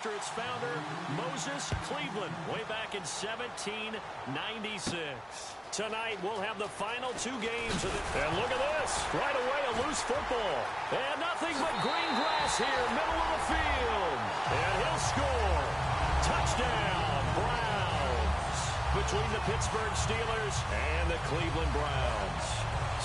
After its founder, Moses Cleveland, way back in 1796. Tonight, we'll have the final two games of it. And look at this. Right away, a loose football. And nothing but green grass here, middle of the field. And he'll score. Touchdown, Browns. Between the Pittsburgh Steelers and the Cleveland Browns.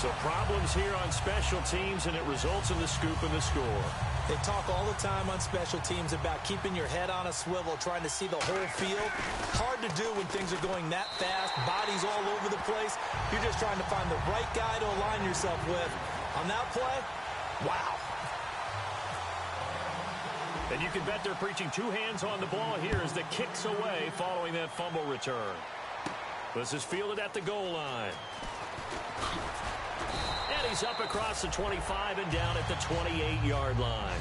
So problems here on special teams, and it results in the scoop and the score. They talk all the time on special teams about keeping your head on a swivel, trying to see the whole field. Hard to do when things are going that fast, bodies all over the place. You're just trying to find the right guy to align yourself with. On that play, wow. And you can bet they're preaching two hands on the ball here as the kick's away following that fumble return. This is fielded at the goal line. And he's up across the 25 and down at the 28-yard line.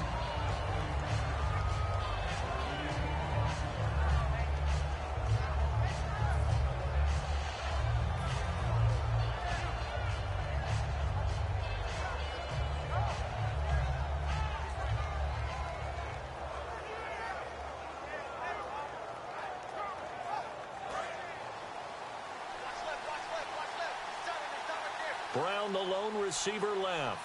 Brown, the lone receiver, left.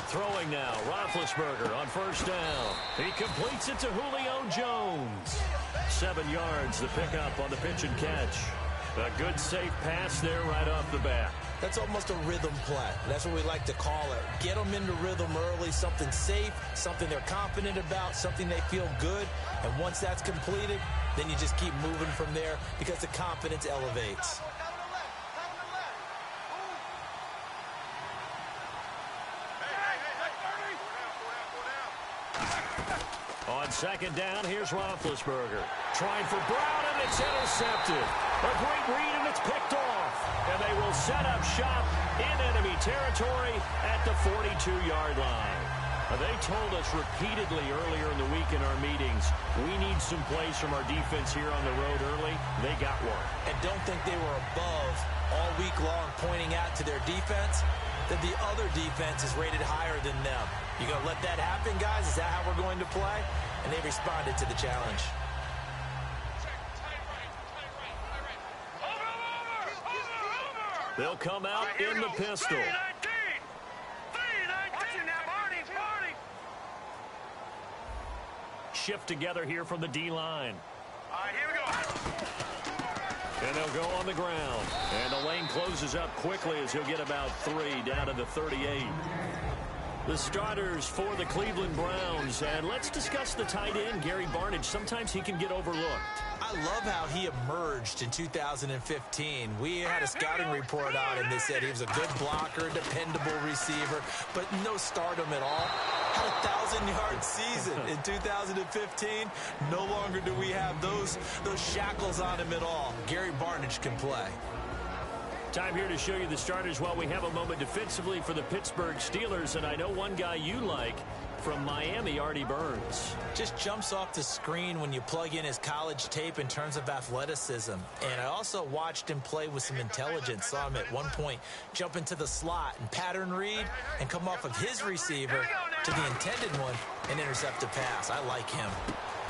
Throwing now, Roethlisberger on first down. He completes it to Julio Jones. 7 yards, the pickup on the pitch and catch. A good, safe pass there right off the bat. That's almost a rhythm play. That's what we like to call it. Get them into rhythm early, something safe, something they're confident about, something they feel good. And once that's completed, then you just keep moving from there because the confidence elevates. On second down, here's Roethlisberger. Trying for Brown, and it's intercepted. A great read, and it's picked off. And they will set up shop in enemy territory at the 42-yard line. They told us repeatedly earlier in the week in our meetings, we need some plays from our defense here on the road early. They got one. And don't think they were above all week long pointing out to their defense that the other defense is rated higher than them. You going to let that happen, guys? Is that how we're going to play? And they responded to the challenge. They'll come out in the pistol. Shift together here from the D-line. All right, here we go. And they'll go on the ground. And the lane closes up quickly as he'll get about 3 down to the 38. The starters for the Cleveland Browns. And let's discuss the tight end, Gary Barnidge. Sometimes he can get overlooked. I love how he emerged in 2015. We had a scouting report on him. They said he was a good blocker, dependable receiver, but no stardom at all. Had a 1,000-yard season in 2015. No longer do we have those shackles on him at all. Gary Barnidge can play. Time here to show you the starters while we have a moment defensively for the Pittsburgh Steelers. And I know one guy you like from Miami, Artie Burns. Just jumps off the screen when you plug in his college tape in terms of athleticism. And I also watched him play with some intelligence. Saw him at one point jump into the slot and pattern read and come off of his receiver to the intended one and intercept a pass. I like him.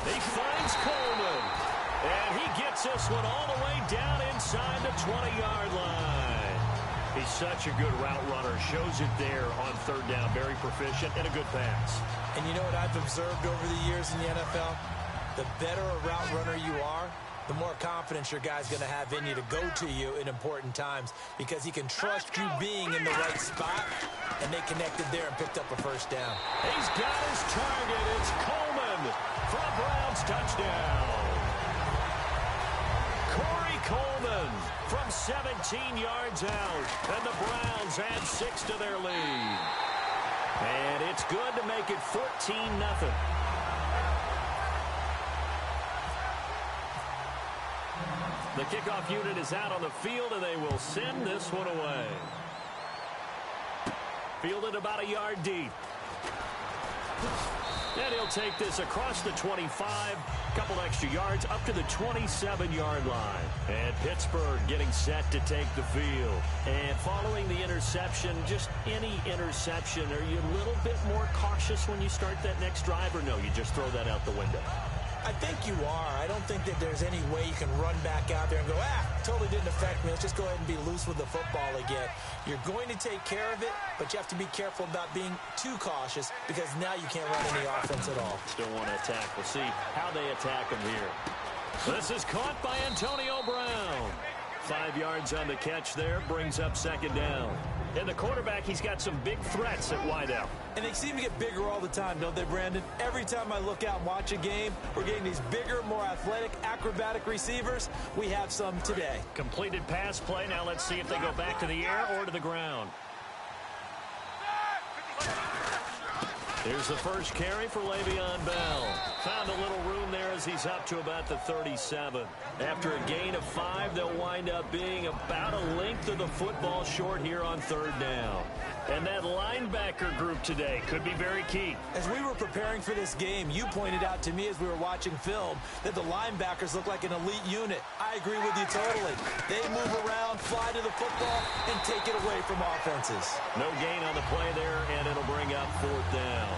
He finds Coleman. And he gets this one all the way down inside the 20-yard line. He's such a good route runner. Shows it there on third down. Very proficient and a good pass. And you know what I've observed over the years in the NFL? The better a route runner you are, the more confidence your guy's going to have in you to go to you in important times because he can trust you being in the right spot, and they connected there and picked up a first down. He's got his target. It's Coleman for a Browns touchdown. Coleman from 17 yards out, and the Browns add 6 to their lead. And it's good to make it 14-0. The kickoff unit is out on the field, and they will send this one away. Fielded about a yard deep. And he'll take this across the 25, couple extra yards up to the 27-yard line. And Pittsburgh getting set to take the field. And following the interception, just any interception, are you a little bit more cautious when you start that next drive, or no, you just throw that out the window? I think you are. I don't think that there's any way you can run back out there and go, totally didn't affect me. Let's just go ahead and be loose with the football again. You're going to take care of it, but you have to be careful about being too cautious because now you can't run any offense at all. Still want to attack. We'll see how they attack him here. This is caught by Antonio Brown. 5 yards on the catch there, brings up second down. And the quarterback, he's got some big threats at wideout. And they seem to get bigger all the time, don't they, Brandon? Every time I look out and watch a game, we're getting these bigger, more athletic, acrobatic receivers. We have some today. Completed pass play. Now let's see if they go back to the air or to the ground. Here's the first carry for Le'Veon Bell. Found a little room there as he's up to about the 37. After a gain of 5, they'll wind up being about a length of the football short here on third down. And that linebacker group today could be very key. As we were preparing for this game, you pointed out to me as we were watching film that the linebackers look like an elite unit. I agree with you totally. They move around, fly to the football, and take it away from offenses. No gain on the play there, and it'll bring up fourth down.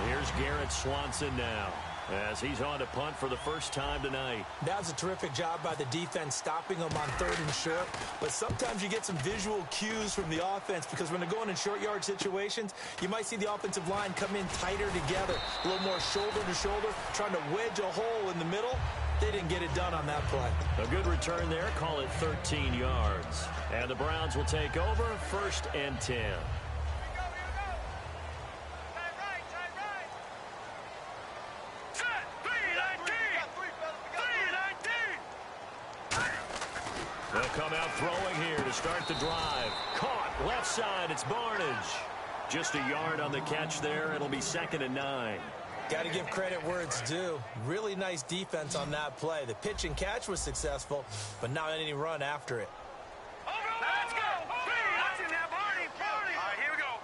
Here's Garrett Swanson now, as he's on to punt for the first time tonight. That was a terrific job by the defense stopping them on third and short. But sometimes you get some visual cues from the offense because when they're going in short yard situations, you might see the offensive line come in tighter together, a little more shoulder to shoulder, trying to wedge a hole in the middle. They didn't get it done on that play. A good return there, call it 13 yards. And the Browns will take over, 1st and 10. They'll come out throwing here to start the drive. Caught left side. It's Barnage. Just a yard on the catch there. It'll be 2nd and 9. Got to give credit where it's due. Really nice defense on that play. The pitch and catch was successful, but not any run after it. Let's go. All right, here we go.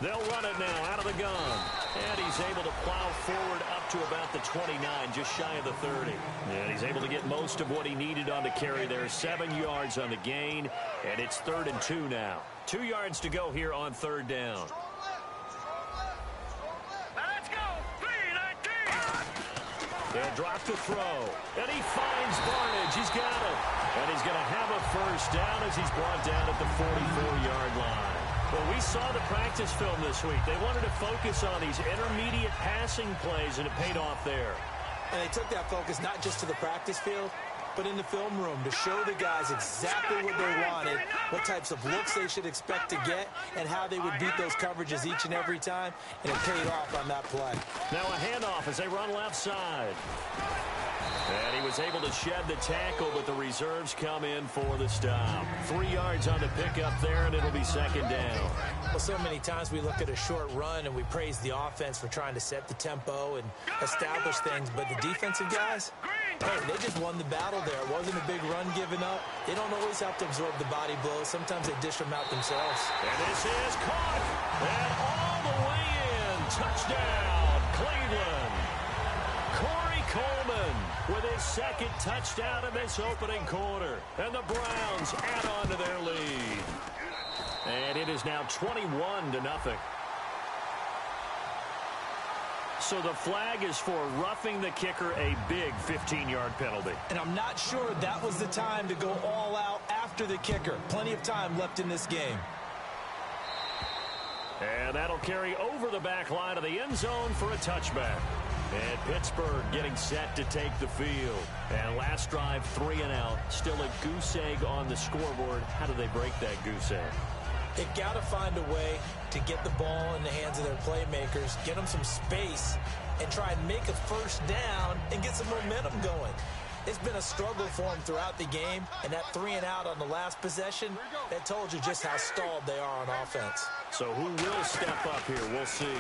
They'll run it now out of the gun. And he's able to plow forward up to about the 29, just shy of the 30. And he's able to get most of what he needed on the carry there. 7 yards on the gain, and it's 3rd and 2 now. 2 yards to go here on third down. Let's go. 3-19. They'll drop the throw, and he finds Barnage. He's got it. And he's going to have a first down as he's brought down at the 44-yard line. Well, we saw the practice film this week. They wanted to focus on these intermediate passing plays, and it paid off there. And they took that focus not just to the practice field, but in the film room to show the guys exactly what they wanted, what types of looks they should expect to get, and how they would beat those coverages each and every time, and it paid off on that play. Now a handoff as they run left side. And he was able to shed the tackle, but the reserves come in for the stop. 3 yards on the pickup there, and it'll be 2nd down. Well, so many times we look at a short run and we praise the offense for trying to set the tempo and establish things, but the defensive guys, hey, they just won the battle there. It wasn't a big run given up. They don't always have to absorb the body blows. Sometimes they dish them out themselves. And this is caught, and all the way in. Touchdown, Cleveland. Corey Coleman with his 2nd touchdown in this opening quarter. And the Browns add on to their lead. And it is now 21-0. So the flag is for roughing the kicker, a big 15-yard penalty. And I'm not sure that was the time to go all out after the kicker. Plenty of time left in this game. And that'll carry over the back line of the end zone for a touchback. And Pittsburgh getting set to take the field. And last drive, 3 and out. Still a goose egg on the scoreboard. How do they break that goose egg? They've got to find a way to get the ball in the hands of their playmakers, get them some space, and try and make a first down and get some momentum going. It's been a struggle for them throughout the game, and that 3 and out on the last possession, that told you just how stalled they are on offense. So who will step up here? We'll see.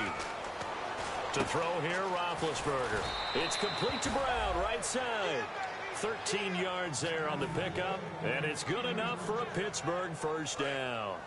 To throw here, Roethlisberger. It's complete to Brown, right side. 13 yards there on the pickup, and it's good enough for a Pittsburgh first down.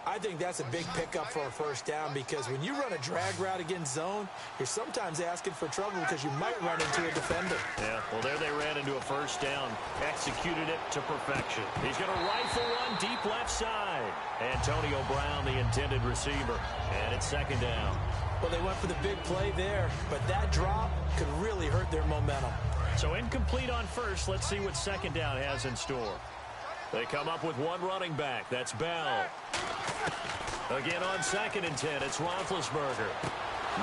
I think that's a big pickup for a first down because when you run a drag route against zone, you're sometimes asking for trouble because you might run into a defender. Yeah, well, there they ran into a first down. Executed it to perfection. He's going to rifle one deep left side. Antonio Brown, the intended receiver. And it's second down. Well, they went for the big play there, but that drop could really hurt their momentum. So incomplete on first. Let's see what second down has in store. They come up with one running back. That's Bell. Again on 2nd and 10, it's Roethlisberger.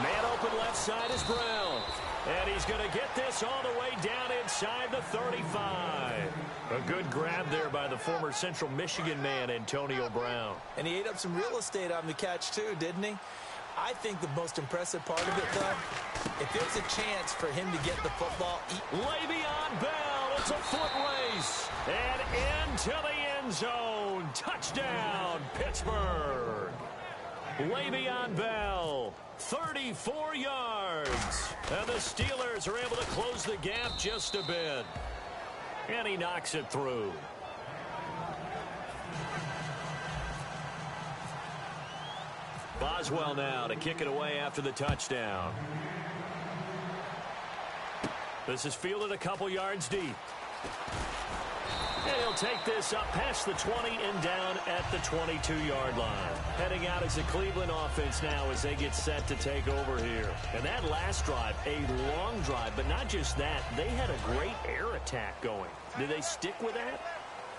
Man open left side is Brown. And he's going to get this all the way down inside the 35. A good grab there by the former Central Michigan man, Antonio Brown. And he ate up some real estate on the catch, too, didn't he? I think the most impressive part of it, though, if there's a chance for him to get the football. Le'Veon Bell, it's a foot race. And into the end zone. Touchdown, Pittsburgh. Le'Veon Bell, 34 yards. And the Steelers are able to close the gap just a bit. And he knocks it through. Boswell now to kick it away after the touchdown. This is fielded a couple yards deep. And he'll take this up past the 20 and down at the 22-yard line. Heading out as the Cleveland offense now as they get set to take over here. And that last drive, a long drive, but not just that. They had a great air attack going. Did they stick with that?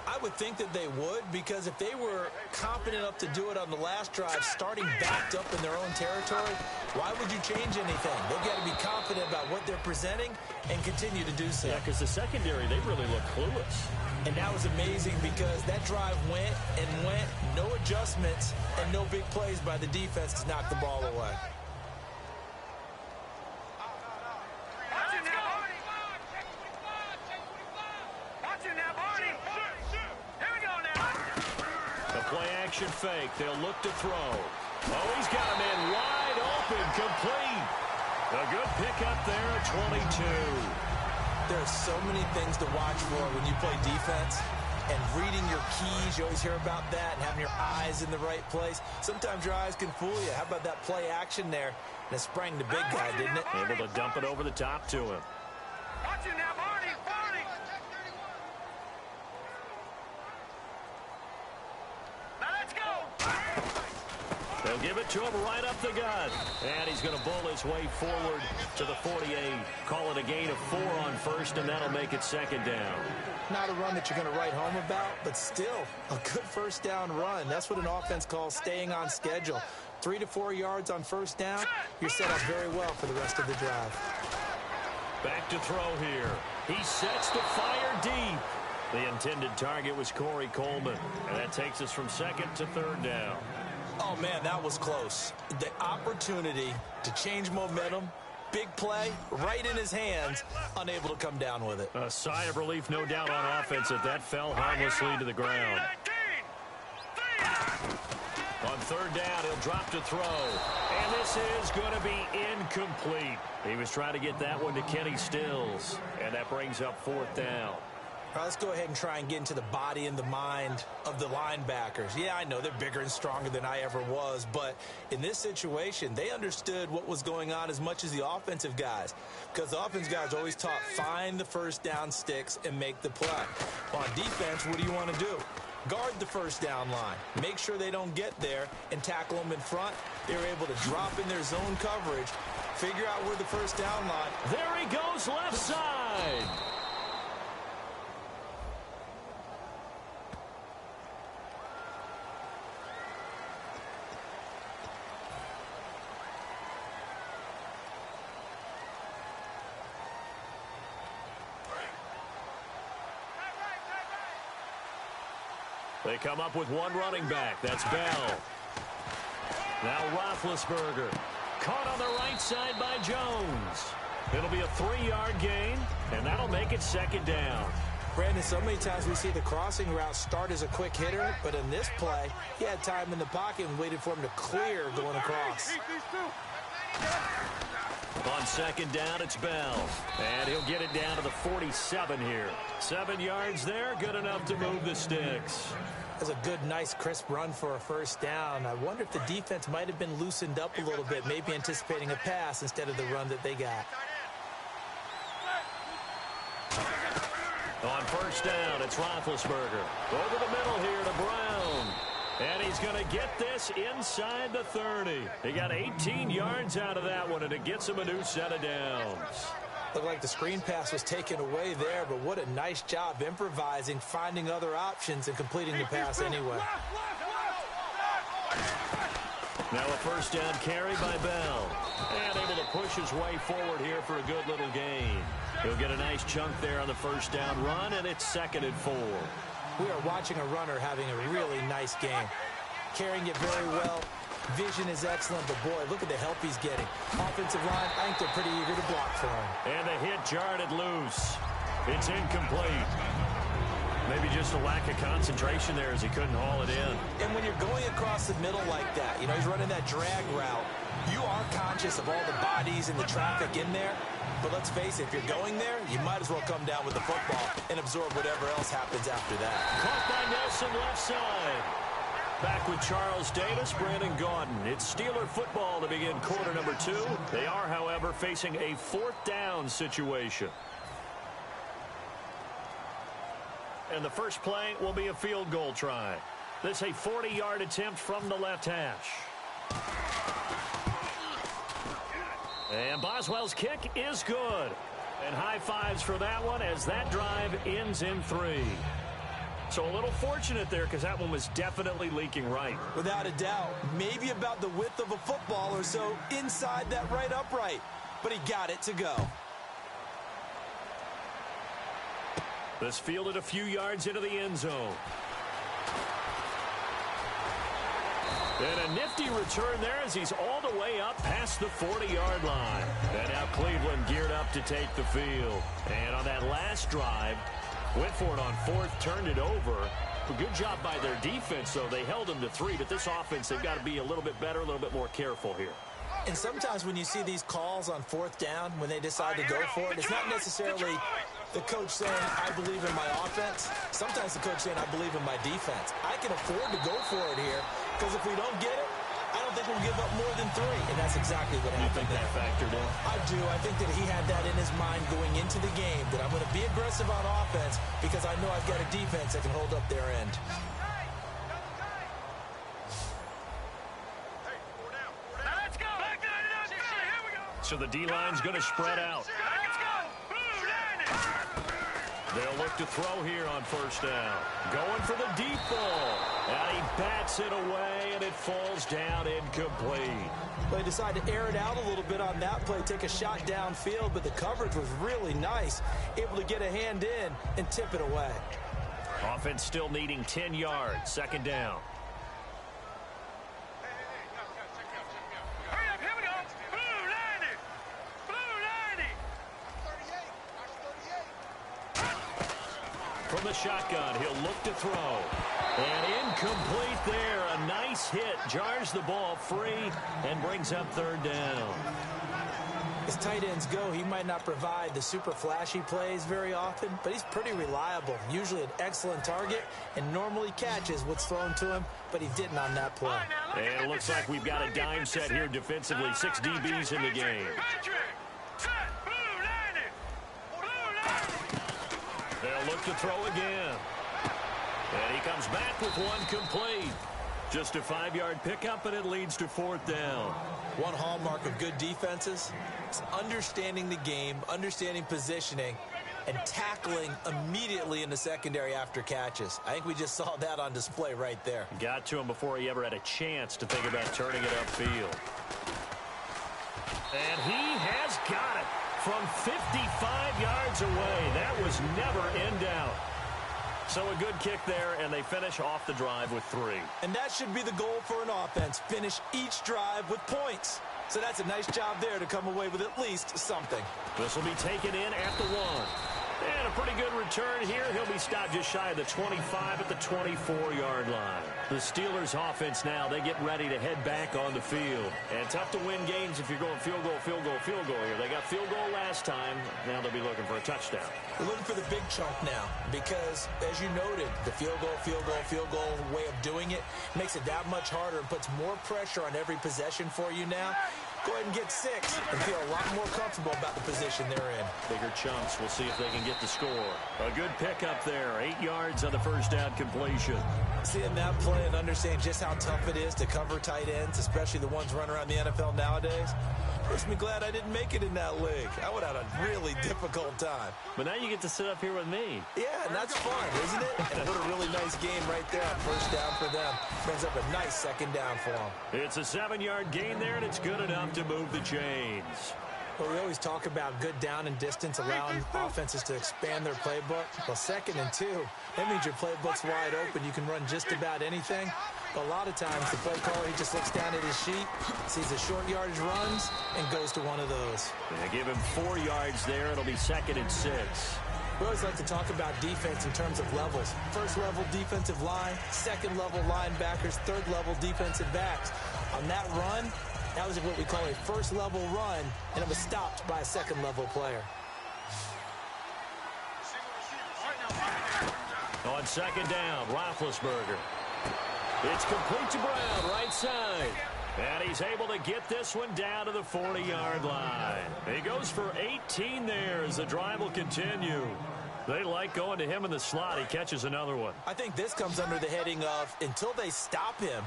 I would think that they would, because if they were confident enough to do it on the last drive, starting backed up in their own territory, why would you change anything? They've got to be confident about what they're presenting and continue to do so. Yeah, because the secondary, they really look clueless. And that was amazing because that drive went and went, no adjustments, and no big plays by the defense to knock the ball away. Play-action fake. They'll look to throw. Oh, he's got a man wide open, complete. A good pickup there at 22. There are so many things to watch for when you play defense. And reading your keys, you always hear about that, and having your eyes in the right place. Sometimes your eyes can fool you. How about that play action there? And it sprang the big guy, didn't it? Able to dump it over the top to him. Watch it now, Barney. They'll give it to him right up the gut. And he's going to bull his way forward to the 48. Call it a gain of 4 on first, and that'll make it second down. Not a run that you're going to write home about, but still a good first down run. That's what an offense calls staying on schedule. 3 to 4 yards on first down, you're set up very well for the rest of the drive. Back to throw here. He sets to fire deep. The intended target was Corey Coleman, and that takes us from second to third down. Oh, man, that was close. The opportunity to change momentum, big play, right in his hands, unable to come down with it. A sigh of relief, no doubt, on offense that fell harmlessly to the ground. On third down, he'll drop to throw. And this is going to be incomplete. He was trying to get that one to Kenny Stills, and that brings up fourth down. All right, let's go ahead and try and get into the body and the mind of the linebackers. Yeah, I know they're bigger and stronger than I ever was, but in this situation, they understood what was going on as much as the offensive guys, because the offensive guys always taught find the first down sticks and make the play. On defense, what do you want to do? Guard the first down line. Make sure they don't get there and tackle them in front. They were able to drop in their zone coverage, figure out where the first down line. There he goes, left side. They come up with one running back. That's Bell. Now Roethlisberger. Caught on the right side by Jones. It'll be a 3-yard gain, and that'll make it second down. Brandon, so many times we see the crossing route start as a quick hitter, but in this play, he had time in the pocket and waited for him to clear going across. On second down, it's Bell. And he'll get it down to the 47 here. 7 yards there, good enough to move the sticks. That's a good, nice, crisp run for a first down. I wonder if the defense might have been loosened up a little bit, maybe anticipating a pass instead of the run that they got. On first down, it's Roethlisberger. Over the middle here to Brown. And he's going to get this inside the 30. He got 18 yards out of that one, and it gets him a new set of downs. Looked like the screen pass was taken away there, but what a nice job improvising, finding other options, and completing the pass anyway. Now a first down carry by Bell. And able to push his way forward here for a good little gain. He'll get a nice chunk there on the first down run, and it's 2nd and 4. We are watching a runner having a really nice game. Carrying it very well. Vision is excellent, but boy, look at the help he's getting. Offensive line, I think they're pretty eager to block for him. And the hit jarred it loose. It's incomplete. Maybe just a lack of concentration there as he couldn't haul it in. And when you're going across the middle like that, you know, he's running that drag route, you are conscious of all the bodies and the traffic in there. But let's face it, if you're going there, you might as well come down with the football and absorb whatever else happens after that. Caught by Nelson left side. Back with Charles Davis, Brandon Gaudin. It's Steeler football to begin quarter number 2. They are, however, facing a 4th down situation. And the first play will be a field goal try. This a 40-yard attempt from the left hash. And Boswell's kick is good. And high fives for that one as that drive ends in 3. So a little fortunate there because that one was definitely leaking right. Without a doubt, maybe about the width of a football or so inside that right upright. But he got it to go. This fielded a few yards into the end zone. And a nifty return there as he's all the way up past the 40-yard line. And now Cleveland geared up to take the field. And on that last drive, went for it on 4th, turned it over. A good job by their defense, though. They held them to 3, but this offense, they've got to be a little bit better, a little bit more careful here. And sometimes when you see these calls on 4th down, when they decide to go for it, it's not necessarily the coach saying, I believe in my offense. Sometimes the coach saying, I believe in my defense. I can afford to go for it here because if we don't get it, I don't think we'll give up more than 3. And that's exactly what happened. You think that factored in? I do. I think that he had that in his mind going into the game, that I'm going to be aggressive on offense because I know I've got a defense that can hold up their end. So the D-line's going to spread out. They'll look to throw here on first down. Going for the deep ball. And he bats it away, and it falls down incomplete. They decided to air it out a little bit on that play, take a shot downfield, but the coverage was really nice. Able to get a hand in and tip it away. Offense still needing 10 yards. 2nd down. From the shotgun, he'll look to throw. And incomplete there. A nice hit. Jars the ball free and brings up 3rd down. As tight ends go, he might not provide the super flashy plays very often, but he's pretty reliable. Usually an excellent target and normally catches what's thrown to him, but he didn't on that play. And it looks like we've got a dime set here defensively. 6 DBs in the game. They'll look to throw again. And he comes back with one complete. Just a 5-yard pickup, and it leads to 4th down. One hallmark of good defenses is understanding the game, understanding positioning, and tackling immediately in the secondary after catches. I think we just saw that on display right there. Got to him before he ever had a chance to think about turning it upfield. And he has got it. From 55 yards away. That was never in doubt. So a good kick there, and they finish off the drive with 3. And that should be the goal for an offense. Finish each drive with points. So that's a nice job there to come away with at least something. This will be taken in at the 1. And a pretty good return here. He'll be stopped just shy of the 25 at the 24-yard line. The Steelers offense now, they get ready to head back on the field. And tough to win games if you're going field goal, field goal, field goal here. They got field goal last time. Now they'll be looking for a touchdown. They're looking for the big chunk now because, as you noted, the field goal, field goal, field goal way of doing it makes it that much harder and puts more pressure on every possession for you now. Go ahead and get 6 and feel a lot more comfortable about the position they're in. Bigger chunks. We'll see if they can get the score. A good pickup there. 8 yards on the first down completion. Seeing that play and understanding just how tough it is to cover tight ends, especially the ones running around the NFL nowadays, makes me glad I didn't make it in that league. I would have had a really difficult time. But now you get to sit up here with me. Yeah, and that's fun, isn't it? And what a really nice game right there on first down for them. Brings up a nice second down for them. It's a 7-yard gain there, and it's good enough to move the chains. Well, we always talk about good down and distance, allowing offenses to expand their playbook. Well, 2nd and 2, that means your playbook's wide open. You can run just about anything. But a lot of times, the play caller, he just looks down at his sheet, sees the short yardage runs, and goes to one of those. They give him 4 yards there. It'll be 2nd and 6. We always like to talk about defense in terms of levels. First-level defensive line, second-level linebackers, third-level defensive backs. On that run, that was what we call a first-level run, and it was stopped by a second-level player. On 2nd down, Roethlisberger. It's complete to Brown, right side. And he's able to get this one down to the 40-yard line. He goes for 18 there as the drive will continue. They like going to him in the slot. He catches another one. I think this comes under the heading of, until they stop him,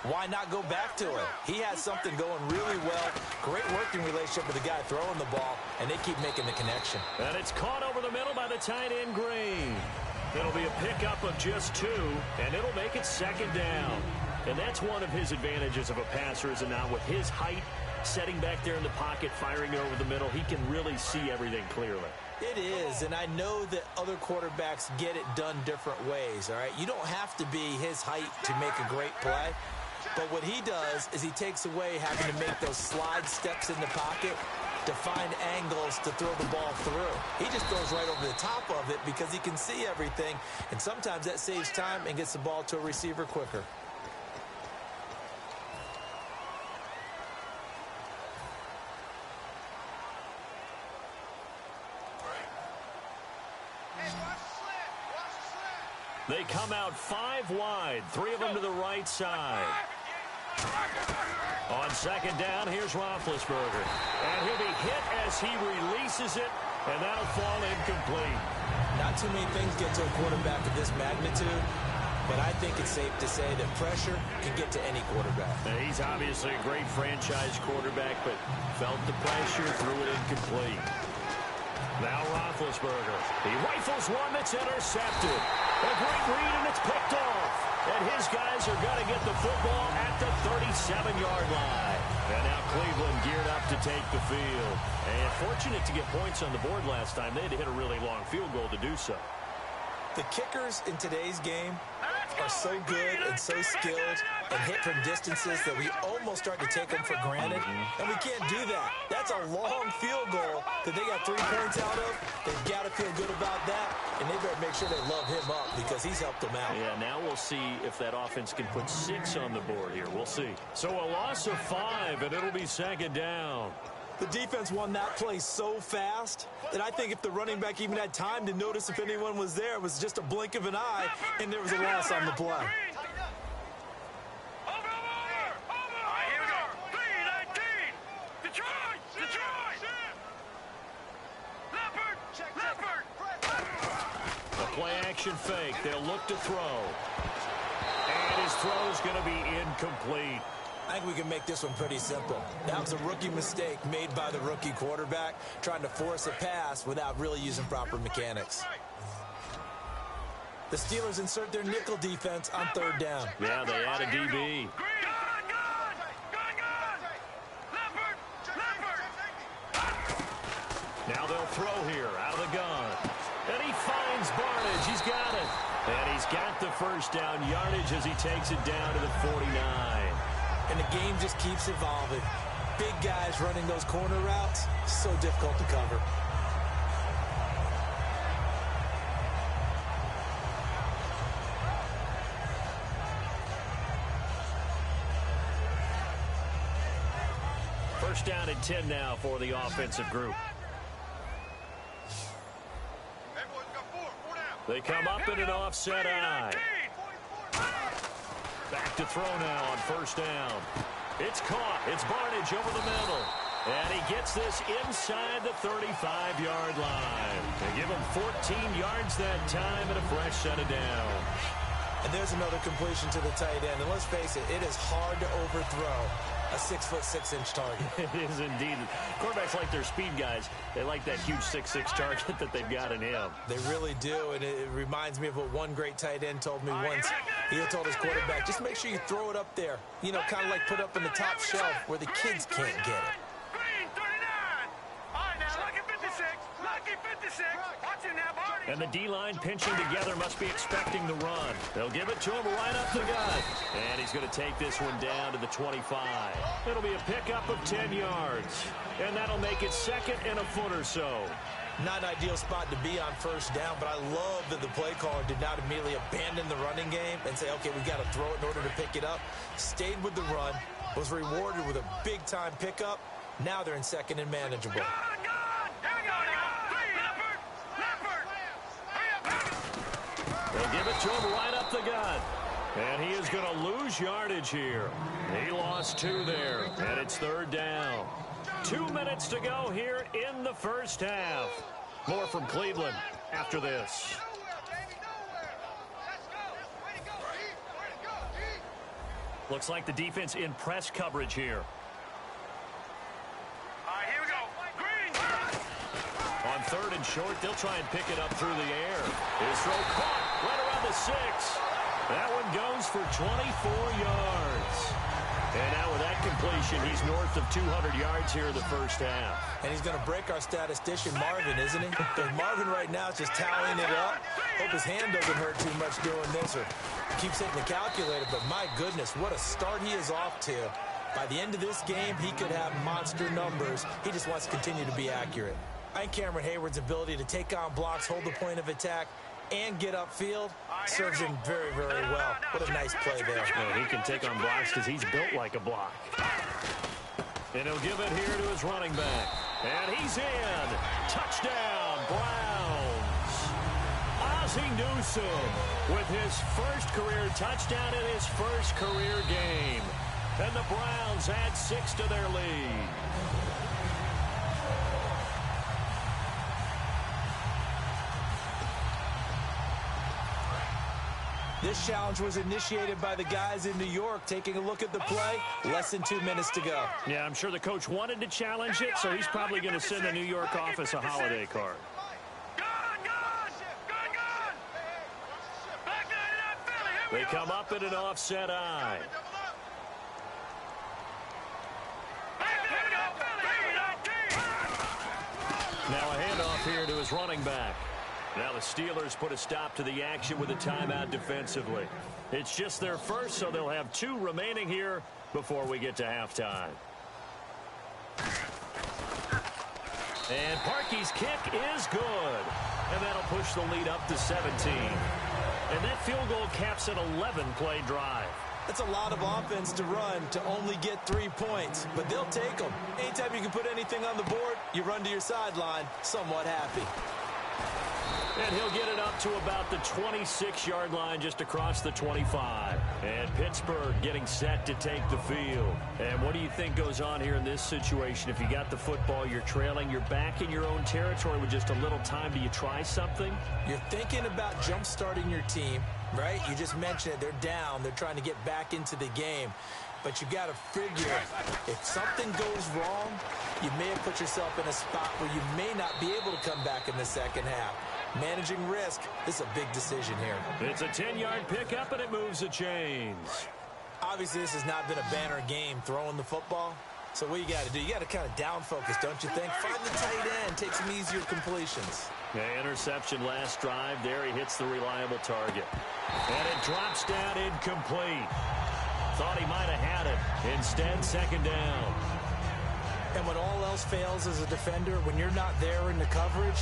why not go back to it? He has something going really well. Great working relationship with the guy throwing the ball, and they keep making the connection. And it's caught over the middle by the tight end, Green. It'll be a pickup of just 2, and it'll make it 2nd down. And that's one of his advantages of a passer, is now with his height, setting back there in the pocket, firing it over the middle, he can really see everything clearly. It is, and I know that other quarterbacks get it done different ways, all right? You don't have to be his height to make a great play. But what he does is he takes away having to make those slide steps in the pocket to find angles to throw the ball through. He just throws right over the top of it because he can see everything, and sometimes that saves time and gets the ball to a receiver quicker. They come out 5 wide, 3 of them to the right side. On 2nd down, here's Roethlisberger. And he'll be hit as he releases it, and that'll fall incomplete. Not too many things get to a quarterback of this magnitude, but I think it's safe to say that pressure can get to any quarterback. He's obviously a great franchise quarterback, but felt the pressure, threw it incomplete. Now Roethlisberger. He rifles one that's intercepted. A great read, and it's picked off. And his guys are going to get the football at the 37-yard line. And now Cleveland geared up to take the field. And fortunate to get points on the board last time. They had to hit a really long field goal to do so. The kickers in today's game are so good and so skilled and hit from distances that we almost start to take them for granted. And we can't do that. That's a long field goal that they got 3 points out of. They've got to feel good about that, and they better make sure they love him up because he's helped them out. Yeah, now we'll see if that offense can put 6 on the board here. We'll see. So a loss of 5, and it'll be 2nd down. The defense won that play so fast that I think if the running back even had time to notice if anyone was there, it was just a blink of an eye, and there was a loss on the play. Here we go. 3-19. Detroit. Leopard. A play-action fake. They'll look to throw. And his throw is going to be incomplete. I think we can make this one pretty simple. That was a rookie mistake made by the rookie quarterback, trying to force a pass without really using proper mechanics. The Steelers insert their nickel defense on 3rd down. Yeah, they add a DB. Now they'll throw here out of the gun. And he finds Barnage. He's got it. And he's got the first down yardage as he takes it down to the 49. And the game just keeps evolving. Big guys running those corner routes, so difficult to cover. First down and 10 now for the offensive group. They come up in an offset eye. Back to throw now on first down. It's caught. It's Barnage over the middle. And he gets this inside the 35-yard line. They give him 14 yards that time and a fresh set of downs. And there's another completion to the tight end. And let's face it, it is hard to overthrow a 6'6" target. It is indeed. Quarterbacks like their speed guys. They like that huge 6'6" target that they've got in him. They really do, and it reminds me of what one great tight end told me once. He had told his quarterback, just make sure you throw it up there. You know, kind of like put up in the top shelf where the kids can't get it. Green, 39. All right, now, lucky 56. Lucky 56. Watching that, Barney. And the D-line pinching together must be expecting the run. They'll give it to him right up the gut. And he's going to take this one down to the 25. It'll be a pickup of 10 yards. And that'll make it second and a foot or so. Not an ideal spot to be on first down, but I love that the play caller did not immediately abandon the running game and say, okay, we got to throw it in order to pick it up. Stayed with the run, was rewarded with a big-time pickup. Now they're in second and manageable. Here we go now. Leopard. They'll give it to him right up the gut. And he is going to lose yardage here. He lost 2 there, and it's third down. 2 minutes to go here in the first half. More from Cleveland after this. Looks like the defense in press coverage here. All right, here we go. Green. On third and short, they'll try and pick it up through the air. His throw caught right around the 6. That one goes for 24 yards. And now with that completion, he's north of 200 yards here in the first half. And he's going to break our statistician, Marvin, isn't he? Because Marvin right now is just tallying it up. Hope his hand doesn't hurt too much doing this or keeps hitting the calculator. But my goodness, what a start he is off to. By the end of this game, he could have monster numbers. He just wants to continue to be accurate. I think Cameron Hayward's ability to take on blocks, hold the point of attack, and get upfield serves him very, very well. What a nice play there. Well, he can take on blocks because he's built like a block. And he'll give it here to his running back. And he's in. Touchdown, Browns. Ozzie Newsome with his first career touchdown in his first career game. And the Browns add 6 to their lead. This challenge was initiated by the guys in New York. Taking a look at the play, less than 2 minutes to go. Yeah, I'm sure the coach wanted to challenge it, so he's probably going to send the New York office a holiday card. They come up in an offset eye. Now a handoff here to his running back. Now the Steelers put a stop to the action with a timeout defensively. It's just their first, so they'll have 2 remaining here before we get to halftime. And Parkey's kick is good. And that'll push the lead up to 17. And that field goal caps an 11-play drive. That's a lot of offense to run to only get 3 points, but they'll take them. Anytime you can put anything on the board, you run to your sideline somewhat happy. And he'll get it up to about the 26-yard line just across the 25. And Pittsburgh getting set to take the field. And what do you think goes on here in this situation? If you got the football, you're trailing, you're back in your own territory with just a little time. Do you try something? You're thinking about jump-starting your team, right? You just mentioned it. They're down. They're trying to get back into the game. But you got to figure, if something goes wrong, you may have put yourself in a spot where you may not be able to come back in the second half. Managing risk, this is a big decision here. It's a 10-yard pickup, and it moves the chains. Obviously, this has not been a banner game throwing the football. So what you got to do, you got to kind of down focus, don't you think? Find the tight end, take some easier completions. The interception last drive. There he hits the reliable target. And it drops down incomplete. Thought he might have had it. Instead, second down. And when all else fails as a defender, when you're not there in the coverage,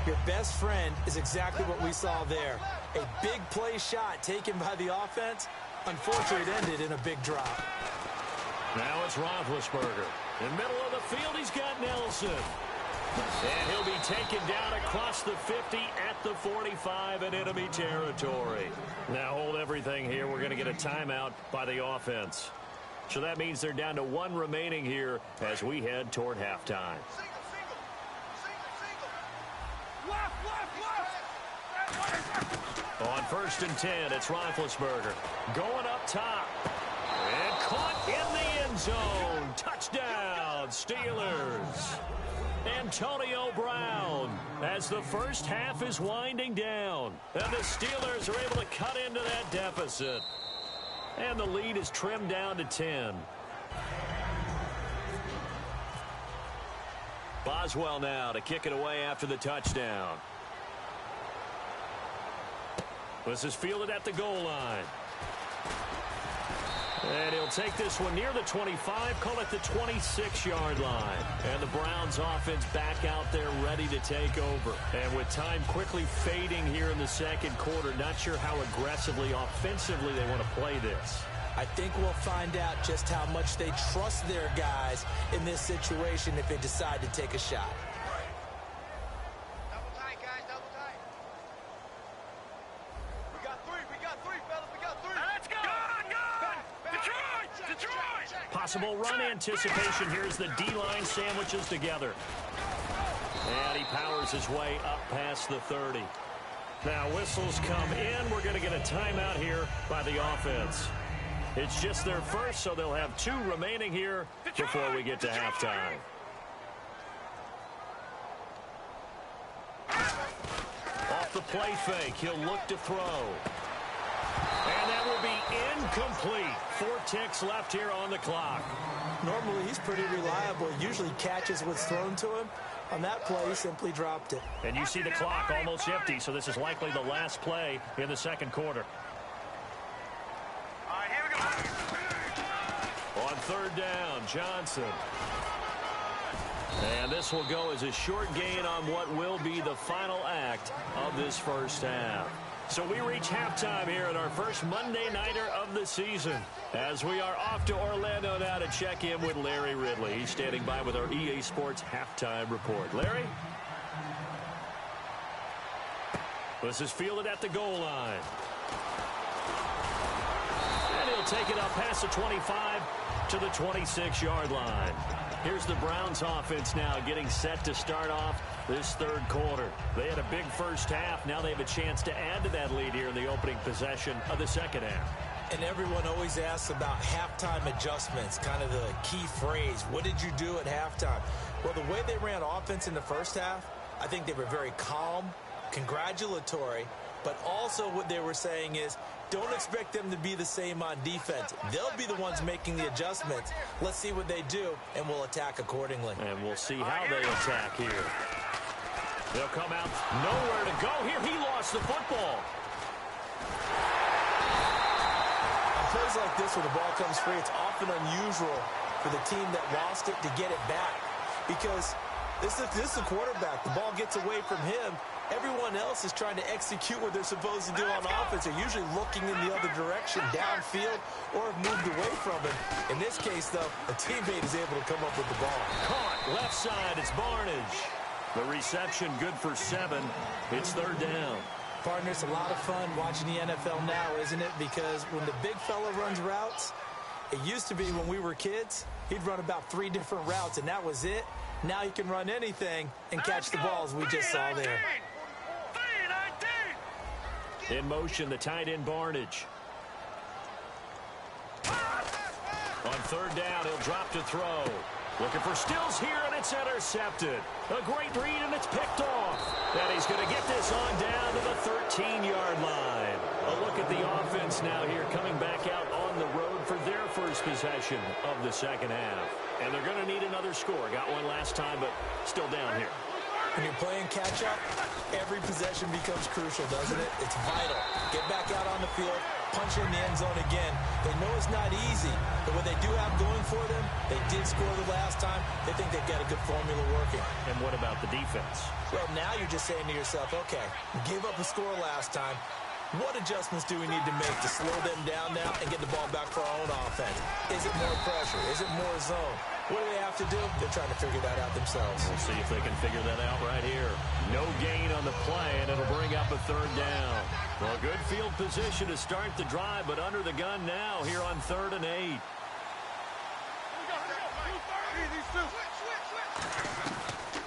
your best friend is exactly what we saw there. A big play shot taken by the offense. Unfortunately, it ended in a big drop. Now it's Roethlisberger. In the middle of the field, he's got Nelson. And he'll be taken down across the 50 at the 45 in enemy territory. Now hold everything here. We're going to get a timeout by the offense. So that means they're down to one remaining here as we head toward halftime. On 1st and 10, it's Roethlisberger. Going up top. And caught in the end zone. Touchdown, Steelers. Antonio Brown as the first half is winding down. And the Steelers are able to cut into that deficit. And the lead is trimmed down to 10. Boswell now to kick it away after the touchdown. This is fielded at the goal line. And he'll take this one near the 25, call it the 26-yard line. And the Browns offense back out there ready to take over. And with time quickly fading here in the second quarter, not sure how aggressively, offensively they want to play this. I think we'll find out just how much they trust their guys in this situation if they decide to take a shot. Double tight, guys, double tight. We got three, fellas, we got three. Let's go! Go! Detroit! Possible run anticipation. Here's the D-line sandwiches together. And he powers his way up past the 30. Now whistles come in. We're going to get a timeout here by the offense. It's just their first, so they'll have 2 remaining here before we get to halftime. Off the play fake, he'll look to throw. And that will be incomplete. 4 ticks left here on the clock. Normally, he's pretty reliable. He usually catches what's thrown to him. On that play, he simply dropped it. And you see the clock almost empty, so this is likely the last play in the second quarter. All right, here we go. On 3rd down, Johnson. And this will go as a short gain on what will be the final act of this first half. So we reach halftime here at our first Monday Nighter of the season. As we are off to Orlando now to check in with Larry Ridley. He's standing by with our EA Sports halftime report. Larry? This is fielded at the goal line. And he'll take it up past the 25 to the 26-yard line. Here's the Browns offense now getting set to start off this third quarter. They had a big first half. Now they have a chance to add to that lead here in the opening possession of the second half. And everyone always asks about halftime adjustments, kind of the key phrase. What did you do at halftime? Well, the way they ran offense in the first half, I think they were very calm, congratulatory, but also what they were saying is, don't expect them to be the same on defense. They'll be the ones making the adjustments. Let's see what they do, and we'll attack accordingly. And we'll see how they attack here. They'll come out, nowhere to go here. He lost the football. On plays like this where the ball comes free, it's often unusual for the team that lost it to get it back. Because this is the quarterback. The ball gets away from him. Everyone else is trying to execute what they're supposed to do on offense. They're usually looking in the other direction, downfield, or have moved away from him. In this case, though, a teammate is able to come up with the ball. Caught left side, it's Barnage. The reception good for 7. It's 3rd down. Partner, it's a lot of fun watching the NFL now, isn't it? Because when the big fella runs routes, it used to be when we were kids, he'd run about 3 different routes, and that was it. Now he can run anything and catch the balls we just saw there. In motion, the tight end Barnage. On 3rd down, he'll drop to throw. Looking for Stills here, and it's intercepted. A great read, and it's picked off. And he's going to get this on down to the 13-yard line. A look at the offense now here, coming back out on the road for their first possession of the second half. And they're going to need another score. Got one last time, but still down here. When you're playing catch-up, every possession becomes crucial, doesn't it? It's vital. Get back out on the field, punch in the end zone again. They know it's not easy, but what they do have going for them, they did score the last time. They think they've got a good formula working. And what about the defense? Well, now you're just saying to yourself, okay, we gave up a score last time. What adjustments do we need to make to slow them down now and get the ball back for our own offense? Is it more pressure? Is it more zone? What do they have to do? They're trying to figure that out themselves. We'll see if they can figure that out right here. No gain on the play, and it'll bring up a third down. Well, good field position to start the drive, but under the gun now here on 3rd and 8.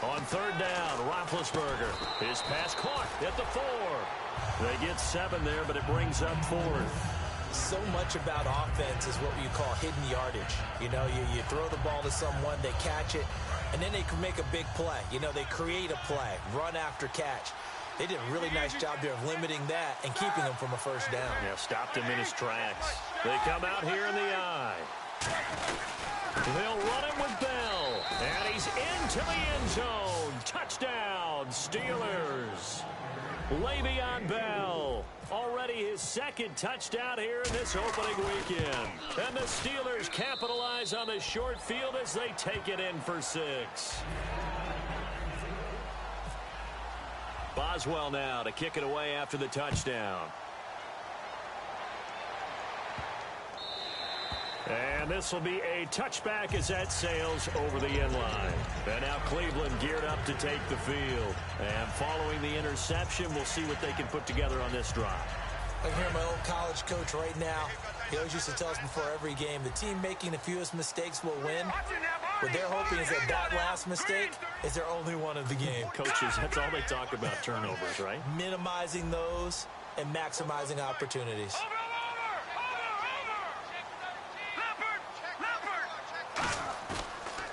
On 3rd down, Roethlisberger. His pass caught at the 4. They get 7 there, but it brings up 4th. So much about offense is what you call hidden yardage. You know, you throw the ball to someone, they catch it, and then they can make a big play. You know, they create a play, run after catch. They did a really nice job there of limiting that and keeping him from a first down. Yeah, stopped him in his tracks. They come out here in the eye. They'll run him with Bell, and he's into the end zone. Touchdown, Steelers. Le'Veon Bell, already his 2nd touchdown here in this opening weekend. And the Steelers capitalize on the short field as they take it in for 6. Boswell now to kick it away after the touchdown. And this will be a touchback as that sails over the end line. And now Cleveland geared up to take the field. And following the interception, we'll see what they can put together on this drive. I can hear my old college coach right now. He always used to tell us before every game, the team making the fewest mistakes will win. What they're hoping is that last mistake is their only one of the game. Coaches, that's all they talk about, turnovers, right? Minimizing those and maximizing opportunities.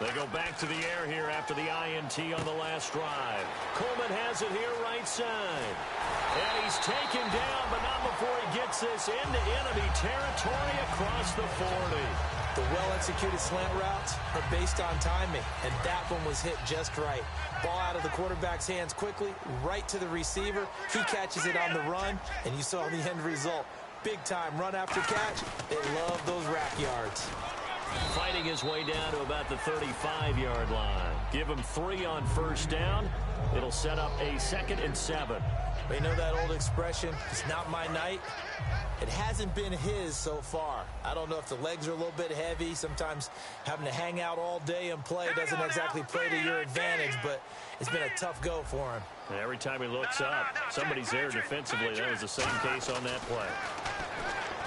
They go back to the air here after the INT on the last drive. Coleman has it here right side. And he's taken down, but not before he gets this into enemy territory across the 40. The well-executed slant routes are based on timing, and that one was hit just right. Ball out of the quarterback's hands quickly, right to the receiver. He catches it on the run, and you saw the end result. Big-time run after catch. They love those rack yards. Fighting his way down to about the 35-yard line. Give him 3 on first down. It'll set up a 2nd and 7. You know that old expression, it's not my night? It hasn't been his so far. I don't know if the legs are a little bit heavy. Sometimes having to hang out all day and play doesn't exactly play to your advantage, but it's been a tough go for him. Every time he looks up, somebody's there defensively. That was the same case on that play.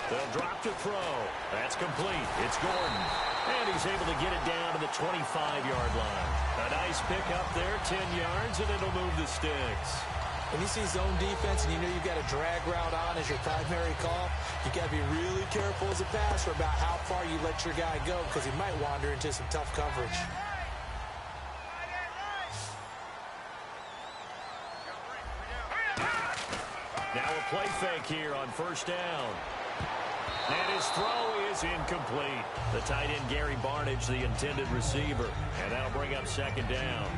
They'll drop to throw. That's complete. It's Gordon. And he's able to get it down to the 25-yard line. A nice pick up there, 10 yards, and it'll move the sticks. When you see zone defense and you know you've got a drag route on as your primary call, you got to be really careful as a passer about how far you let your guy go because he might wander into some tough coverage. Now a play fake here on first down. And his throw is incomplete. The tight end, Gary Barnidge, the intended receiver. And that'll bring up 2nd down.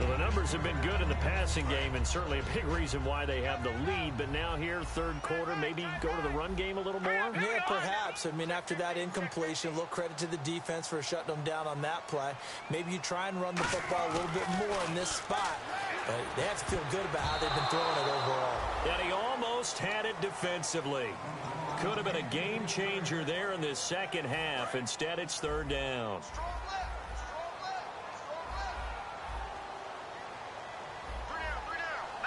Well, the numbers have been good in the passing game, and certainly a big reason why they have the lead. But now here, 3rd quarter, maybe go to the run game a little more? Yeah, perhaps. I mean, after that incompletion, a little credit to the defense for shutting them down on that play. Maybe you try and run the football a little bit more in this spot. But they have to feel good about how they've been throwing it overall. And he almost had it defensively. Could have been a game changer there in this second half. Instead, it's 3rd down.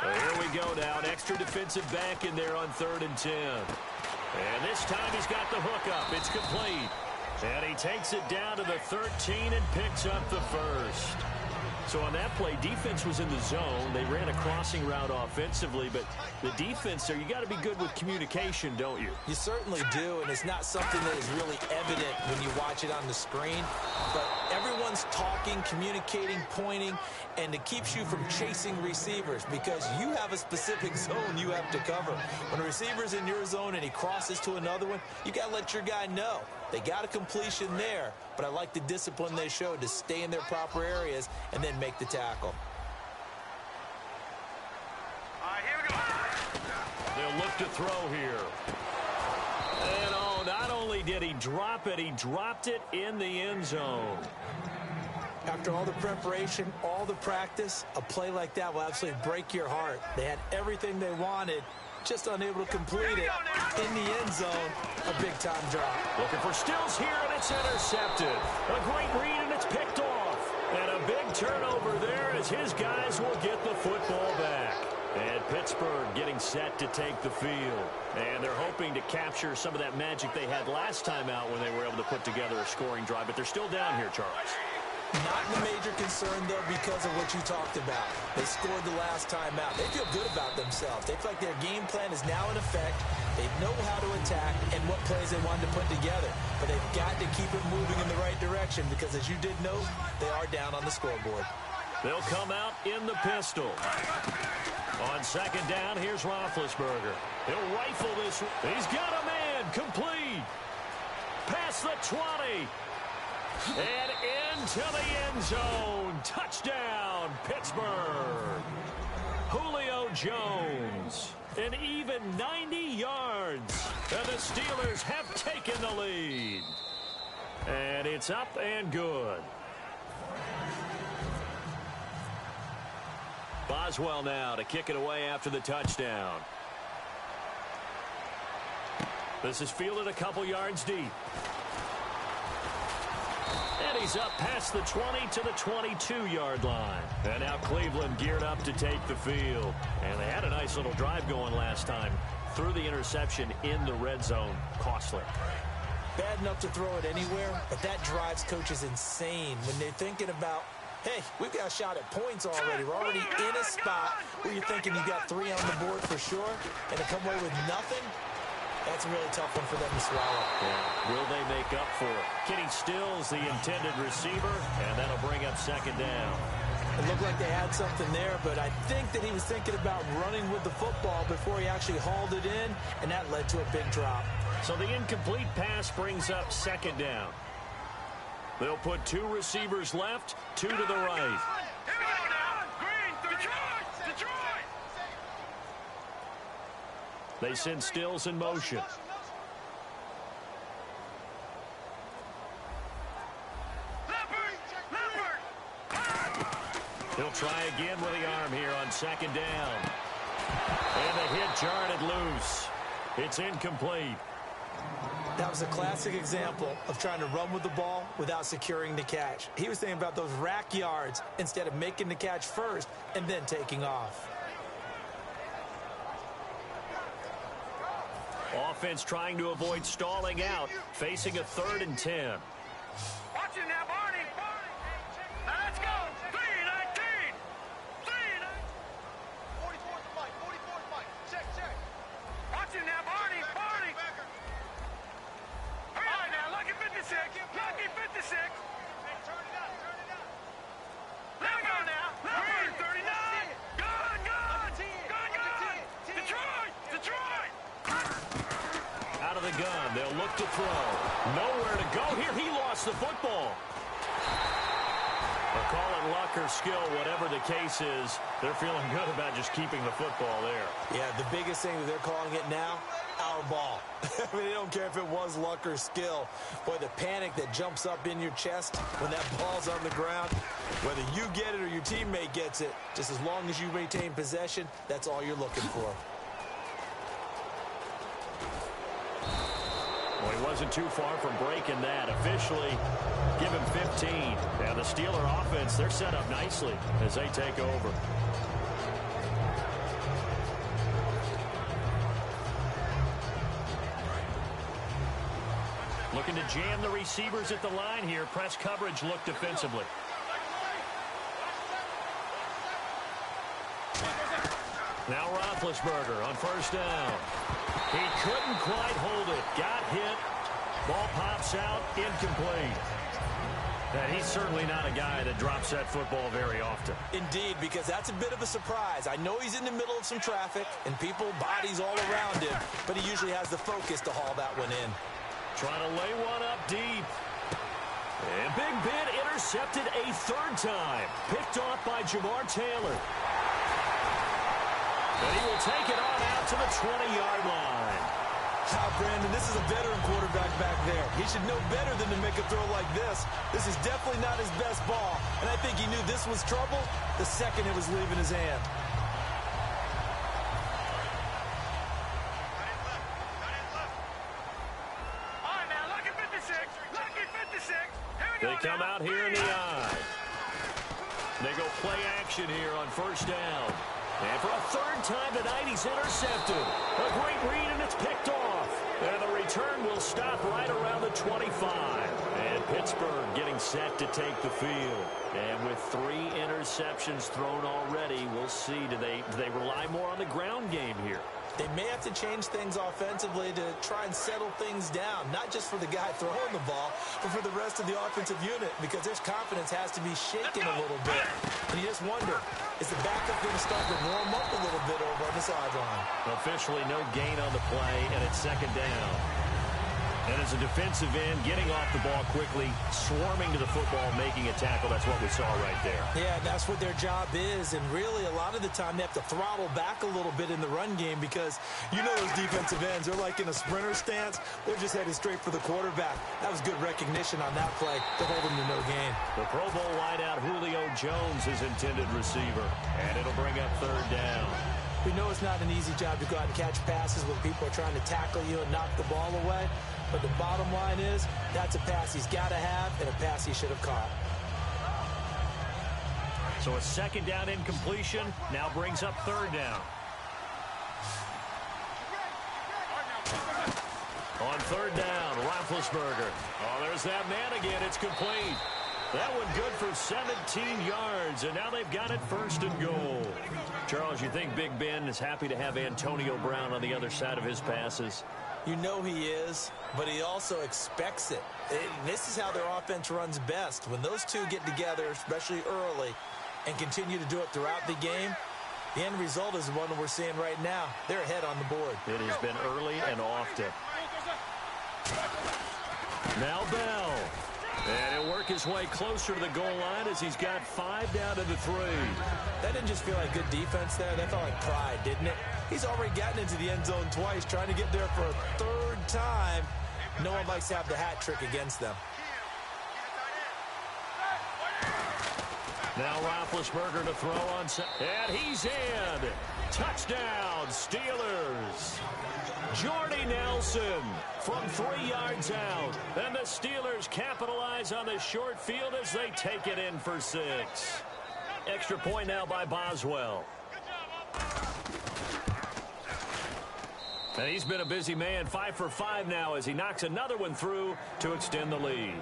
So here we go now. An extra defensive back in there on 3rd and 10. And this time he's got the hook up. It's complete. And he takes it down to the 13 and picks up the 1st. So on that play, defense was in the zone. They ran a crossing route offensively, but the defense there, you got to be good with communication, don't you? You certainly do, and it's not something that is really evident when you watch it on the screen. But everyone's talking, communicating, pointing, and it keeps you from chasing receivers because you have a specific zone you have to cover. When a receiver's in your zone and he crosses to another one, you got to let your guy know. They got a completion there, but I like the discipline they showed to stay in their proper areas and then make the tackle. All right, here we go. They'll look to throw here. And oh, not only did he drop it, he dropped it in the end zone. After all the preparation, all the practice, a play like that will absolutely break your heart. They had everything they wanted, just unable to complete it. In the end zone, a big-time drop. Looking for Stills here, and it's intercepted. A great read, and it's picked off. And a big turnover there as his guys will get the football back. And Pittsburgh getting set to take the field. And they're hoping to capture some of that magic they had last time out when they were able to put together a scoring drive. But they're still down here, Charles. Not the major concern, though, because of what you talked about. They scored the last time out. They feel good about themselves. They feel like their game plan is now in effect. They know how to attack and what plays they wanted to put together. But they've got to keep it moving in the right direction because, as you did note, they are down on the scoreboard. They'll come out in the pistol. On second down, here's Roethlisberger. He'll rifle this. He's got a man. Complete. Past the 20. And into the end zone. Touchdown, Pittsburgh. Julio Jones. An even 90 yards. And the Steelers have taken the lead. And it's up and good. Boswell now to kick it away after the touchdown. This is fielded a couple yards deep. And he's up past the 20 to the 22-yard line. And now Cleveland geared up to take the field. And they had a nice little drive going last time. Threw the interception in the red zone. Costly. Bad enough to throw it anywhere, but that drives coaches insane when they're thinking about, hey, we've got a shot at points already. We're already in a spot where you're thinking you've got 3 on the board for sure, and to come away with nothing, that's a really tough one for them to swallow. Yeah. Will they make up for it? Kenny Stills, the intended receiver, and that'll bring up second down. It looked like they had something there, but I think that he was thinking about running with the football before he actually hauled it in, and that led to a big drop. So the incomplete pass brings up second down. They'll put 2 receivers left, 2 to the right. Here we go now. Green, Detroit. They send Stills in motion. He'll try again with the arm here on second down. And the hit jarred it loose. It's incomplete. That was a classic example of trying to run with the ball without securing the catch. He was thinking about those rack yards instead of making the catch first and then taking off. Offense trying to avoid stalling out, facing a 3rd and 10. Watch it now, Barney. Now let's go. 3-19. 44 to Mike. Check. Watch it now, Barney. All right, now, lucky 56. Lucky 56. Turn it up. Let it go now. Green, 39. Good. Detroit. Out of the gun, they'll look to throw. Nowhere to go here. He lost the football. They'll call it luck or skill, whatever the case is. They're feeling good about just keeping the football there. Yeah, the biggest thing that they're calling it now, our ball. I mean, they don't care if it was luck or skill. Boy, the panic that jumps up in your chest when that ball's on the ground, whether you get it or your teammate gets it, just as long as you maintain possession, that's all you're looking for. Well, he wasn't too far from breaking that. Officially, give him 15. Now the Steeler offense, they're set up nicely as they take over. Looking to jam the receivers at the line here. Press coverage look defensively. Now Roethlisberger on first down. He couldn't quite hold it. Got hit. Ball pops out. Incomplete. And he's certainly not a guy that drops that football very often. Indeed, because that's a bit of a surprise. I know he's in the middle of some traffic and people, bodies all around him, but he usually has the focus to haul that one in. Trying to lay one up deep. And Big Ben intercepted a 3rd time. Picked off by Jamar Taylor. And he will take it on out to the 20-yard line. Now, Brandon, this is a veteran quarterback back there. He should know better than to make a throw like this. This is definitely not his best ball, and I think he knew this was trouble the second it was leaving his hand. They come out here in the eye. They go play action here on first down. And for a third time tonight, he's intercepted. A great read, and it's picked off. And the return will stop right around the 25. And Pittsburgh getting set to take the field. And with 3 interceptions thrown already, we'll see. Do they rely more on the ground game here? They may have to change things offensively to try and settle things down, not just for the guy throwing the ball, but for the rest of the offensive unit, because their confidence has to be shaken a little bit. And you just wonder, is the backup going to start to warm up a little bit over on the sideline? Officially no gain on the play, and it's second down. And as a defensive end, getting off the ball quickly, swarming to the football, making a tackle, that's what we saw right there. Yeah, that's what their job is, and really a lot of the time they have to throttle back a little bit in the run game because you know those defensive ends, they're like in a sprinter stance. They're just headed straight for the quarterback. That was good recognition on that play to hold them to no gain. The Pro Bowl wideout Julio Jones is intended receiver, and it'll bring up third down. We know it's not an easy job to go out and catch passes when people are trying to tackle you and knock the ball away. But the bottom line is, that's a pass he's got to have and a pass he should have caught. So a second down incompletion now brings up third down. On third down, Roethlisberger. Oh, there's that man again. It's complete. That one good for 17 yards, and now they've got it first and goal. Charles, you think Big Ben is happy to have Antonio Brown on the other side of his passes? You know he is, but he also expects it. This is how their offense runs best. When those two get together, especially early, and continue to do it throughout the game, the end result is the one that we're seeing right now. They're ahead on the board. It has been early and often. Now Bell. And he'll work his way closer to the goal line as he's got 5 down to the 3. That didn't just feel like good defense there. That felt like pride, didn't it? He's already gotten into the end zone twice, trying to get there for a third time. No one likes to have the hat trick against them. Now Roethlisberger to throw on set. And he's in. Touchdown, Steelers. Jordy Nelson from 3 yards out. And the Steelers capitalize on the short field as they take it in for 6. Extra point now by Boswell. And he's been a busy man, 5 for 5 now as he knocks another one through to extend the lead.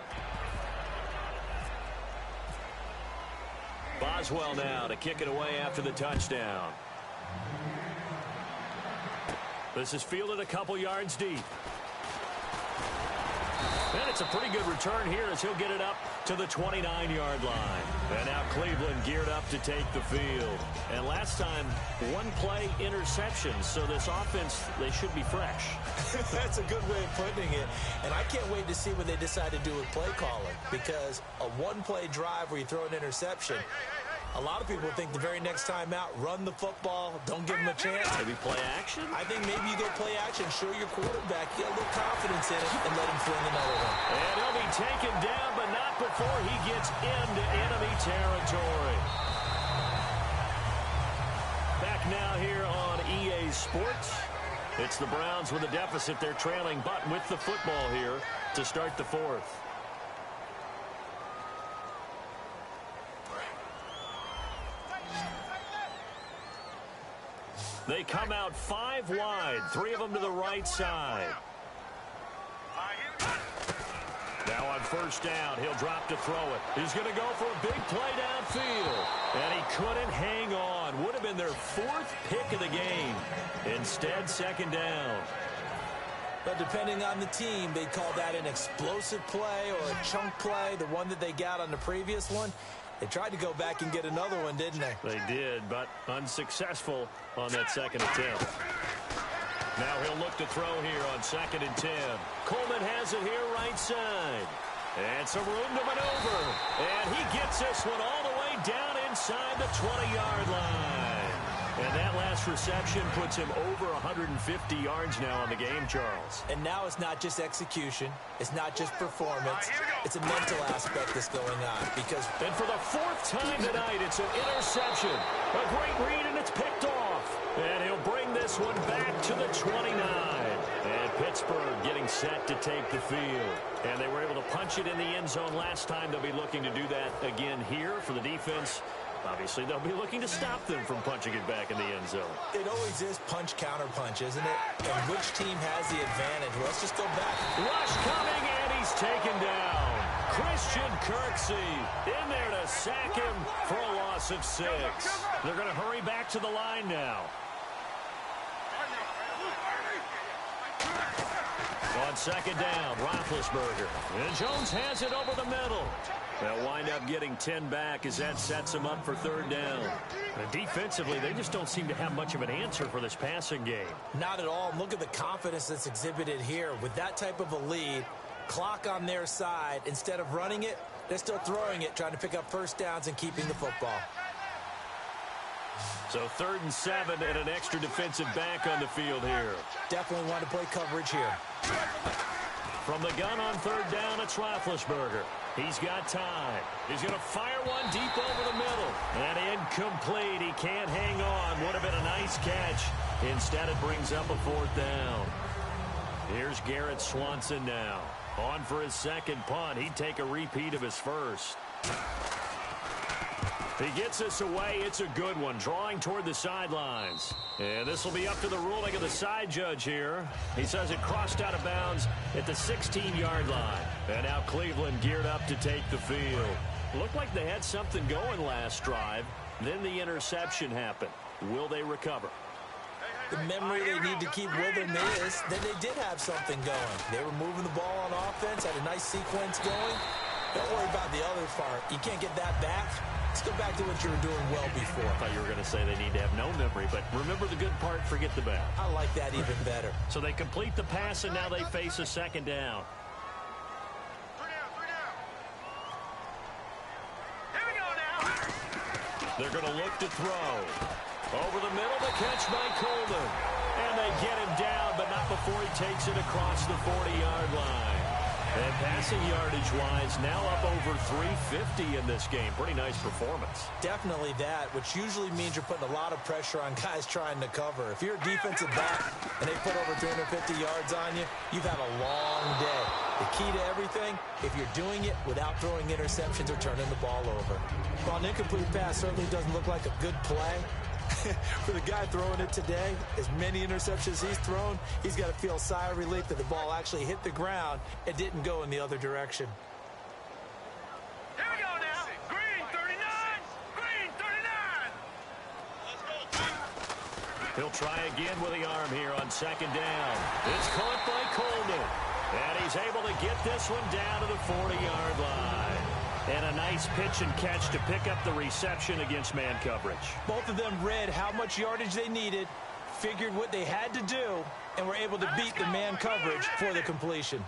Boswell now to kick it away after the touchdown. This is fielded a couple yards deep. And it's a pretty good return here as he'll get it up to the 29-yard line. And now Cleveland geared up to take the field. And last time, 1 play interception. So this offense, they should be fresh. That's a good way of putting it. And I can't wait to see what they decide to do with play calling. Because a 1-play drive where you throw an interception, a lot of people think the very next time out, run the football, don't give them a chance. Maybe play action? I think maybe you go play action, show your quarterback, get a little confidence in it, and let him fling another one. And he'll be taken down, but not before he gets into enemy territory. Back now here on EA Sports. It's the Browns with a deficit. They're trailing, but with the football here to start the 4th. They come out 5 wide, 3 of them to the right side. Now on first down, he'll drop to throw it. He's going to go for a big play downfield. And he couldn't hang on. Would have been their 4th pick of the game. Instead, second down. But depending on the team, they call that an explosive play or a chunk play, the one that they got on the previous one. They tried to go back and get another one, didn't they? They did, but unsuccessful on that second attempt. Now he'll look to throw here on 2nd and 10. Coleman has it here right side. And some room to maneuver. And he gets this one all the way down inside the 20-yard line. And that last reception puts him over 150 yards now on the game, Charles. And now it's not just execution. It's not just performance. It's a mental aspect that's going on. Because and for the 4th time tonight, it's an interception. A great read, and it's picked off. And he'll bring this one back to the 29. And Pittsburgh getting set to take the field. And they were able to punch it in the end zone last time. They'll be looking to do that again here for the defense. Obviously, they'll be looking to stop them from punching it back in the end zone. It always is punch-counter-punch, isn't it? And which team has the advantage? Well, let's just go back. Rush coming, and he's taken down. Christian Kirksey in there to sack him for a loss of 6. They're going to hurry back to the line now. On second down, Roethlisberger. And Jones has it over the middle. They'll wind up getting 10 back as that sets them up for third down. And defensively, they just don't seem to have much of an answer for this passing game. Not at all. Look at the confidence that's exhibited here. With that type of a lead, clock on their side, instead of running it, they're still throwing it, trying to pick up first downs and keeping the football. So 3rd and 7 and an extra defensive back on the field here. Definitely want to play coverage here. From the gun on third down, it's Roethlisberger. He's got time. He's going to fire one deep over the middle. And incomplete. He can't hang on. Would have been a nice catch. Instead, it brings up a 4th down. Here's Garrett Swanson now. On for his second punt. He'd take a repeat of his first. He gets this away. It's a good one. Drawing toward the sidelines. And this will be up to the ruling of the side judge here. He says it crossed out of bounds at the 16-yard line. And now Cleveland geared up to take the field. Looked like they had something going last drive. Then the interception happened. Will they recover? The memory they need to keep with them is that they did have something going. They were moving the ball on offense, had a nice sequence going. Don't worry about the other part. You can't get that back. Let's go back to what you were doing well before. I thought you were going to say they need to have no memory, but remember the good part, forget the bad. I like that even better. So they complete the pass, and now they face a second down. Here we go now. They're going to look to throw. Over the middle, the catch by Coleman. And they get him down, but not before he takes it across the 40-yard line. And passing yardage-wise, now up over 350 in this game. Pretty nice performance. Definitely that, which usually means you're putting a lot of pressure on guys trying to cover. If you're a defensive back and they put over 350 yards on you, you've had a long day. The key to everything, if you're doing it without throwing interceptions or turning the ball over. While an incomplete pass certainly doesn't look like a good play, for the guy throwing it today, as many interceptions he's thrown, he's got to feel a sigh of relief that the ball actually hit the ground and didn't go in the other direction. Here we go now. Green 39. Green 39. He'll try again with the arm here on second down. It's caught by Coleman. And he's able to get this one down to the 40-yard line. And a nice pitch and catch to pick up the reception against man coverage. Both of them read how much yardage they needed, figured what they had to do, and were able to beat the man coverage for the completion.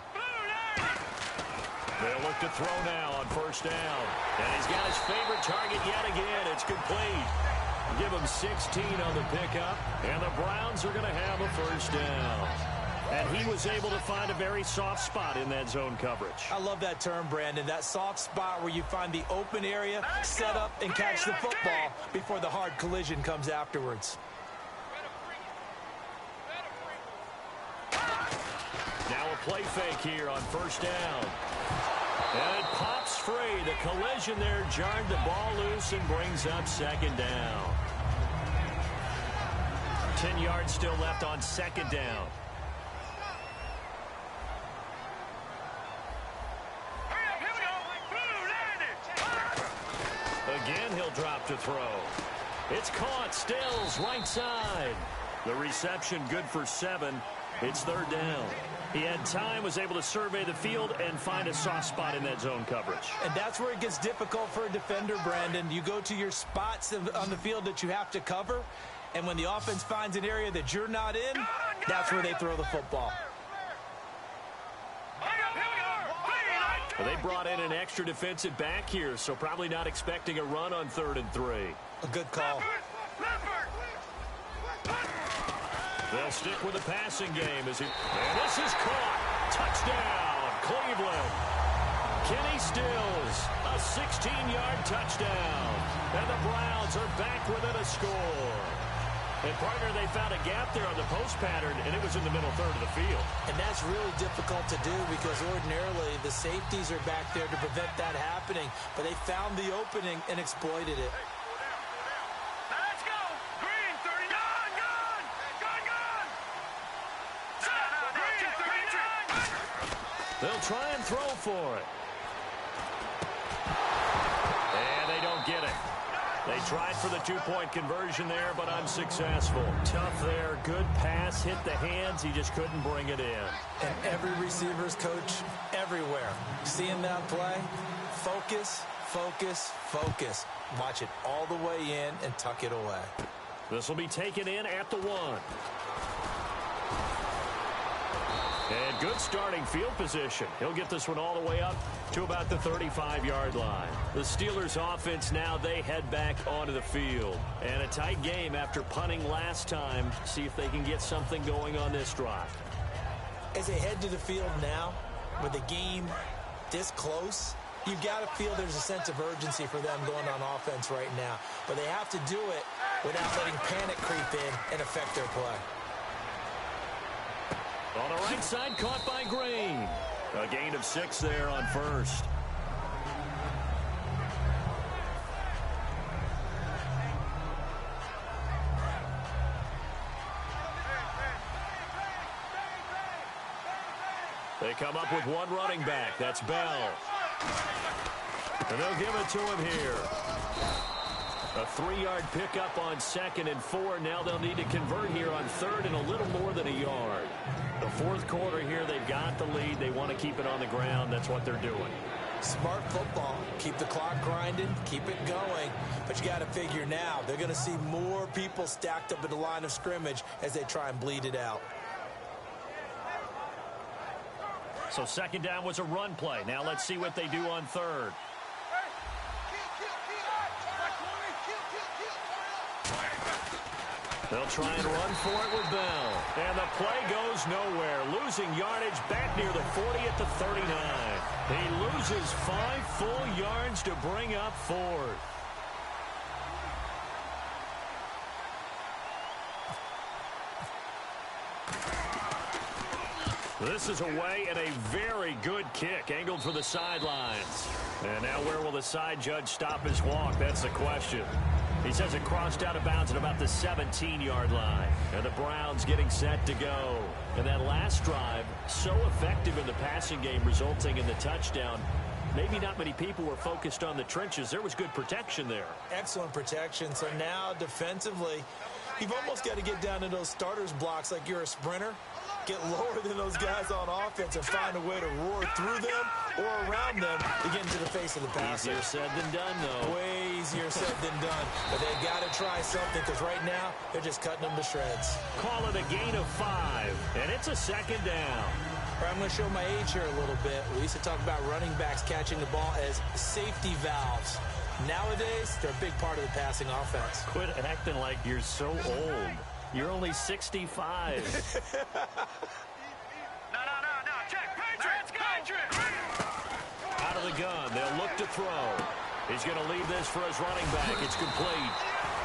They'll look to throw now on first down. And he's got his favorite target yet again. It's complete. Give him 16 on the pickup, and the Browns are going to have a first down. And he was able to find a very soft spot in that zone coverage. I love that term, Brandon. That soft spot where you find the open area, set up, and catch the football before the hard collision comes afterwards. Now a play fake here on first down. And it pops free. The collision there jarred the ball loose and brings up second down. 10 yards still left on second down. Again, he'll drop to throw. It's caught. Stills, right side. The reception good for 7. It's third down. He had time, was able to survey the field and find a soft spot in that zone coverage. And that's where it gets difficult for a defender, Brandon. You go to your spots on the field that you have to cover, and when the offense finds an area that you're not in, that's where they throw the football. Well, they brought in an extra defensive back here, so probably not expecting a run on 3rd and 3. A good call. They'll stick with the passing game as he... And this is caught. Touchdown, Cleveland. Kenny Stills, a 16-yard touchdown. And the Browns are back within a score. And, partner, they found a gap there on the post pattern, and it was in the middle third of the field. And that's really difficult to do because ordinarily the safeties are back there to prevent that happening. But they found the opening and exploited it. Now let's go. Green, 30. Gone. Set. Green, 39. They'll try and throw for it. And they don't get it. They tried for the two-point conversion there, but unsuccessful. Tough there. Good pass. Hit the hands. He just couldn't bring it in. And every receiver's coach everywhere. Seeing that play, focus, focus, focus. Watch it all the way in and tuck it away. This will be taken in at the 1. And good starting field position. He'll get this one all the way up to about the 35-yard line. The Steelers offense now, they head back onto the field. And a tight game after punting last time. See if they can get something going on this drive. As they head to the field now, with the game this close, you've got to feel there's a sense of urgency for them going on offense right now. But they have to do it without letting panic creep in and affect their play. On the right side, caught by Green. A gain of 6 there on first. They come up with one running back. That's Bell. And they'll give it to him here. A 3-yard pickup on 2nd and 4. Now they'll need to convert here on 3rd and a little more than a yard. The 4th quarter here, they've got the lead. They want to keep it on the ground. That's what they're doing. Smart football. Keep the clock grinding. Keep it going. But you got to figure now, they're going to see more people stacked up at the line of scrimmage as they try and bleed it out. So 2nd down was a run play. Now let's see what they do on 3rd. They'll try and run for it with Bell. And the play goes nowhere. Losing yardage back near the 40 at the 39. He loses 5 full yards to bring up 4th. This is away and a very good kick angled for the sidelines. And now where will the side judge stop his walk? That's the question. He says it crossed out of bounds at about the 17-yard line. And the Browns getting set to go. And that last drive, so effective in the passing game, resulting in the touchdown. Maybe not many people were focused on the trenches. There was good protection there. Excellent protection. So now defensively, you've almost got to get down to those starters blocks like you're a sprinter. Get lower than those guys on offense and find a way to roar through them or around them to get into the face of the passer. Easier said than done, though. Way easier said than done. But they've got to try something because right now they're just cutting them to shreds. Call it a gain of 5, and it's a 2nd down. I'm going to show my age here a little bit. We used to talk about running backs catching the ball as safety valves. Nowadays, they're a big part of the passing offense. Quit acting like you're so old. You're only 65. No. Check. Patriots, go. Out of the gun. They'll look to throw. He's going to leave this for his running back. It's complete.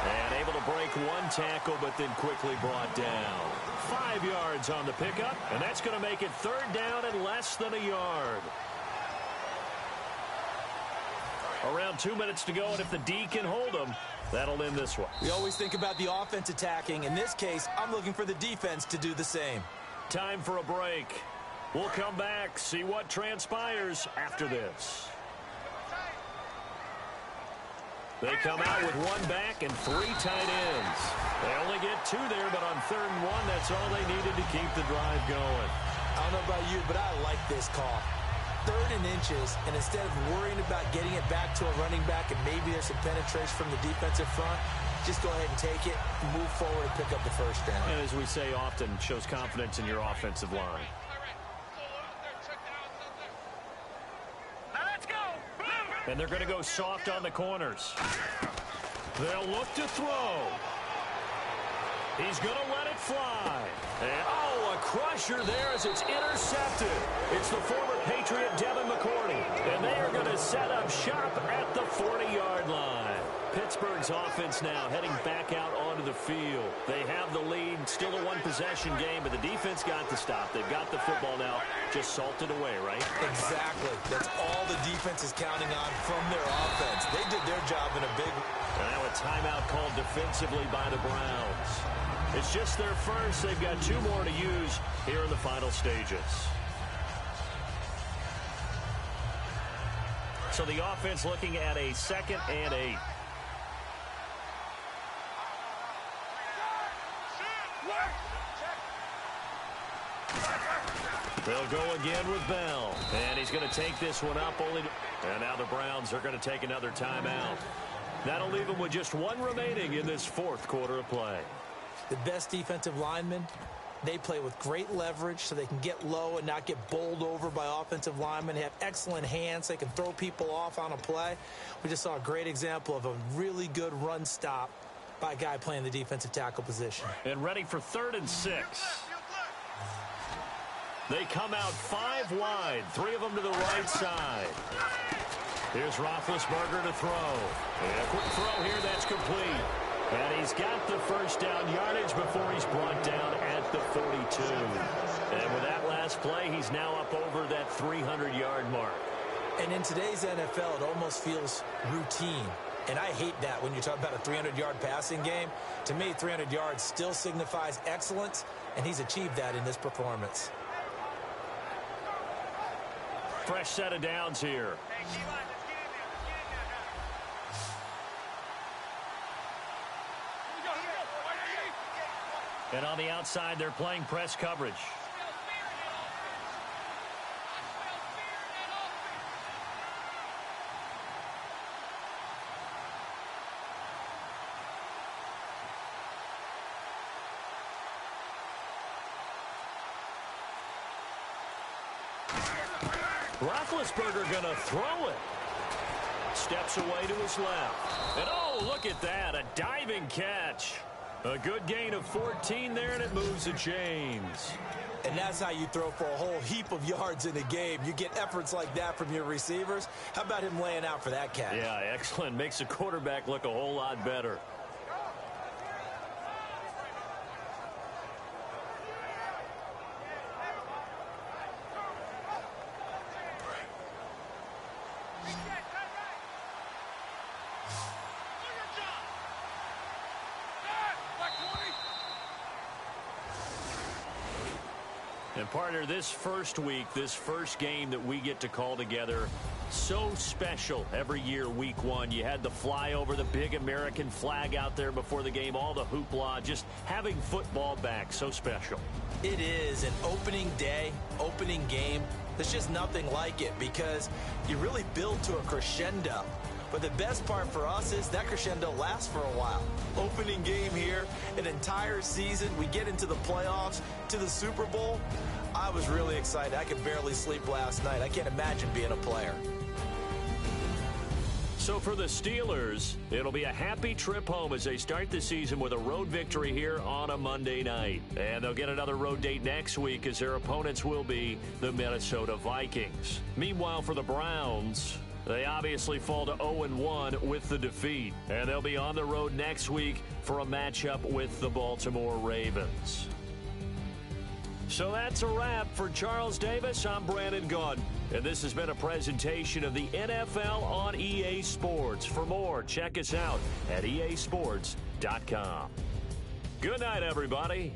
And able to break one tackle, but then quickly brought down. 5 yards on the pickup, and that's going to make it 3rd down and less than a yard. Around 2 minutes to go, and if the D can hold them, that'll end this one. We always think about the offense attacking. In this case, I'm looking for the defense to do the same. Time for a break. We'll come back, see what transpires after this. They come out with 1 back and 3 tight ends. They only get 2 there, but on 3rd and 1, that's all they needed to keep the drive going. I don't know about you, but I like this call. 3rd and inches, and instead of worrying about getting it back to a running back and maybe there's some penetration from the defensive front, just go ahead and take it, move forward, and pick up the 1st down. And as we say often, shows confidence in your offensive line. Now let's go. And they're going to go soft on the corners. They'll look to throw. He's going to let it fly. And, a crusher there as it's intercepted. It's the former Patriot Devin McCourty. And they are going to set up shop at the 40-yard line. Pittsburgh's offense now heading back out onto the field. They have the lead, still a one-possession game, but the defense got the stop. They've got the football now, just salted away, right? Exactly. That's all the defense is counting on from their offense. They did their job in a big... And now a timeout called defensively by the Browns. It's just their first. They've got 2 more to use here in the final stages. So the offense looking at a 2nd and 8. They'll go again with Bell. And he's going to take this one up. And now the Browns are going to take another timeout. That'll leave them with just 1 remaining in this 4th quarter of play. The best defensive linemen, they play with great leverage so they can get low and not get bowled over by offensive linemen. They have excellent hands. They can throw people off on a play. We just saw a great example of a really good run stop by a guy playing the defensive tackle position. And ready for 3rd and 6. They come out 5 wide, 3 of them to the right side. Here's Roethlisberger to throw. And a quick throw here, that's complete. And he's got the first down yardage before he's brought down at the 42. And with that last play, he's now up over that 300-yard mark. And in today's NFL, it almost feels routine. And I hate that when you talk about a 300-yard passing game. To me, 300 yards still signifies excellence, and he's achieved that in this performance. Fresh set of downs here. Hey, G-line, let's get in there. Let's get in there now. And on the outside, they're playing press coverage. Roethlisberger going to throw it. Steps away to his left. And oh, look at that, a diving catch. A good gain of 14 there, and it moves the chains. And that's how you throw for a whole heap of yards in a game. You get efforts like that from your receivers. How about him laying out for that catch? Yeah, excellent. Makes the quarterback look a whole lot better. And partner, this first week, this first game that we get to call together, so special every year, week 1. You had the flyover, the big American flag out there before the game, all the hoopla, just having football back, so special. It is an opening day, opening game. There's just nothing like it because you really build to a crescendo. But the best part for us is that crescendo lasts for a while. Opening game here, an entire season. We get into the playoffs, to the Super Bowl. I was really excited. I could barely sleep last night. I can't imagine being a player. So for the Steelers, it'll be a happy trip home as they start the season with a road victory here on a Monday night. And they'll get another road date next week as their opponents will be the Minnesota Vikings. Meanwhile, for the Browns, they obviously fall to 0-1 with the defeat. And they'll be on the road next week for a matchup with the Baltimore Ravens. So that's a wrap. For Charles Davis, I'm Brandon Gaudin. And this has been a presentation of the NFL on EA Sports. For more, check us out at easports.com. Good night, everybody.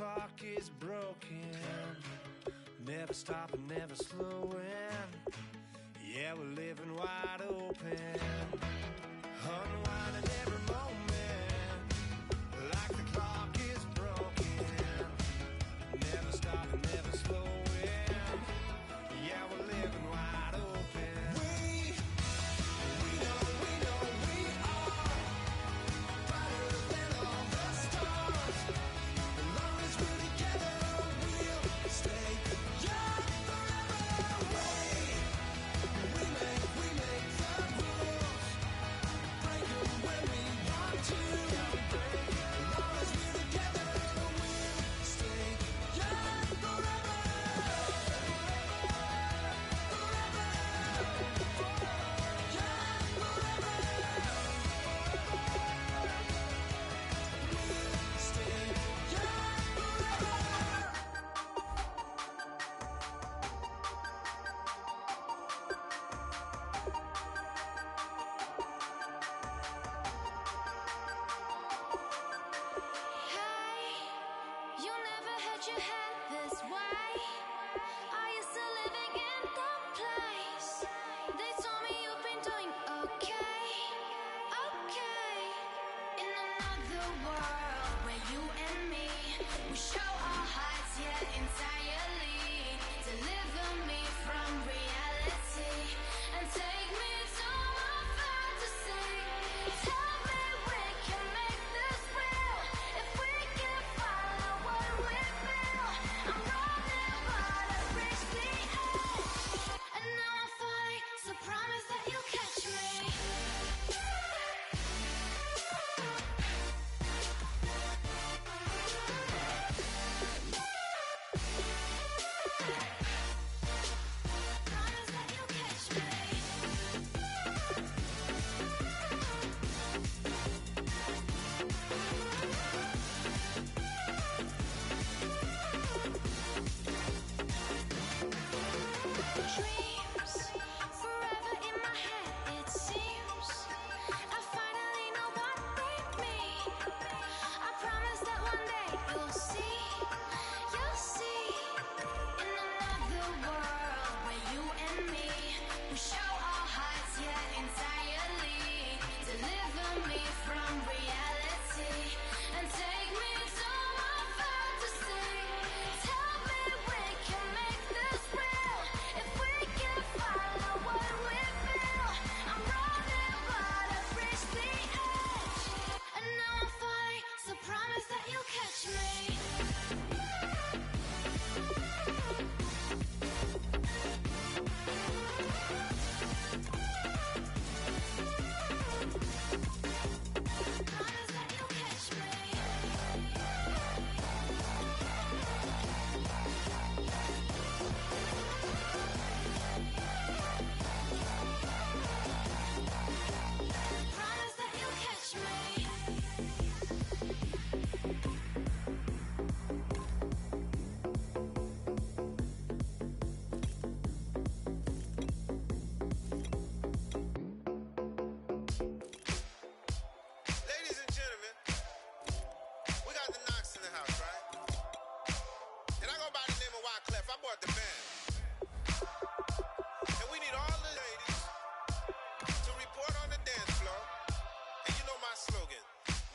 clock is broken, never stopping, never slowing. Yeah, we're living wide open, unwinding every moment, like the clock is broken, never stopping, never slowing. Yeah, we're living wide open. We know we are brighter than all the stars. As long as we're together, we'll stay young forever. We make the rules, break them when we want to. As long as we're together, we'll stay young forever. You never had your head this way. Are you still living in the place? They told me you've been doing okay, okay. In another world where you and me, we show our hearts, yeah, entirely. Deliver me from reality and take me to my fantasy. Tell me we can make this real if we can follow what we feel. I'm running, but I've reached the edge, and now I'm falling. So promise that you'll catch me. Promise that you'll catch me. Dreams forever in my head, it seems. I finally know what they mean. I promise that one day you'll see. In another world where you and me, we show our hearts, yeah, entirely. Deliver me from reality and take me to my fantasy. Tell me we can make this real if we can follow what we feel. I'm running, but I've reached the edge, and now I'm falling. So promise that you'll catch me. Promise that you'll catch me. Promise that you'll catch me. Ladies and gentlemen, we got the Knox in the house, right? And I go by the name of Wyclef. I bought the band. And we need all the ladies to report on the dance floor. And you know my slogan,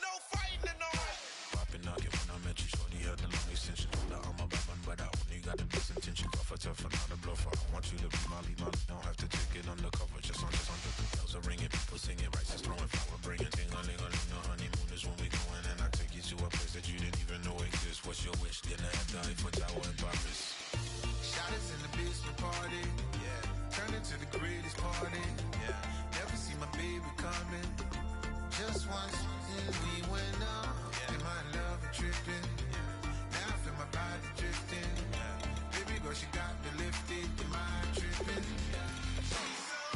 no fighting and no fighting. Popping knocking when I met you, shorty had the long extension. Now I'm a bad man, but I only got the best intention. Buffer tough and not a bluffer. I want you to be my lead, don't have to take it undercover. Just on the bells are ringing, people singing, rices throwing, flower bringing. Ting-a-ling-a-ling, the honeymoon is when we going, and I take you to a place that you didn't even know exists. What's your wish? Dinner at the Eiffel Tower in Paris. Shot us in the basement party, yeah. Turned into the greatest party, yeah. Never see my baby coming. Just once, and we went up. Yeah. In my love and tripping, yeah. Now I feel my body drifting, yeah. Baby girl, she got me lifted. Your mind tripping, yeah. She's so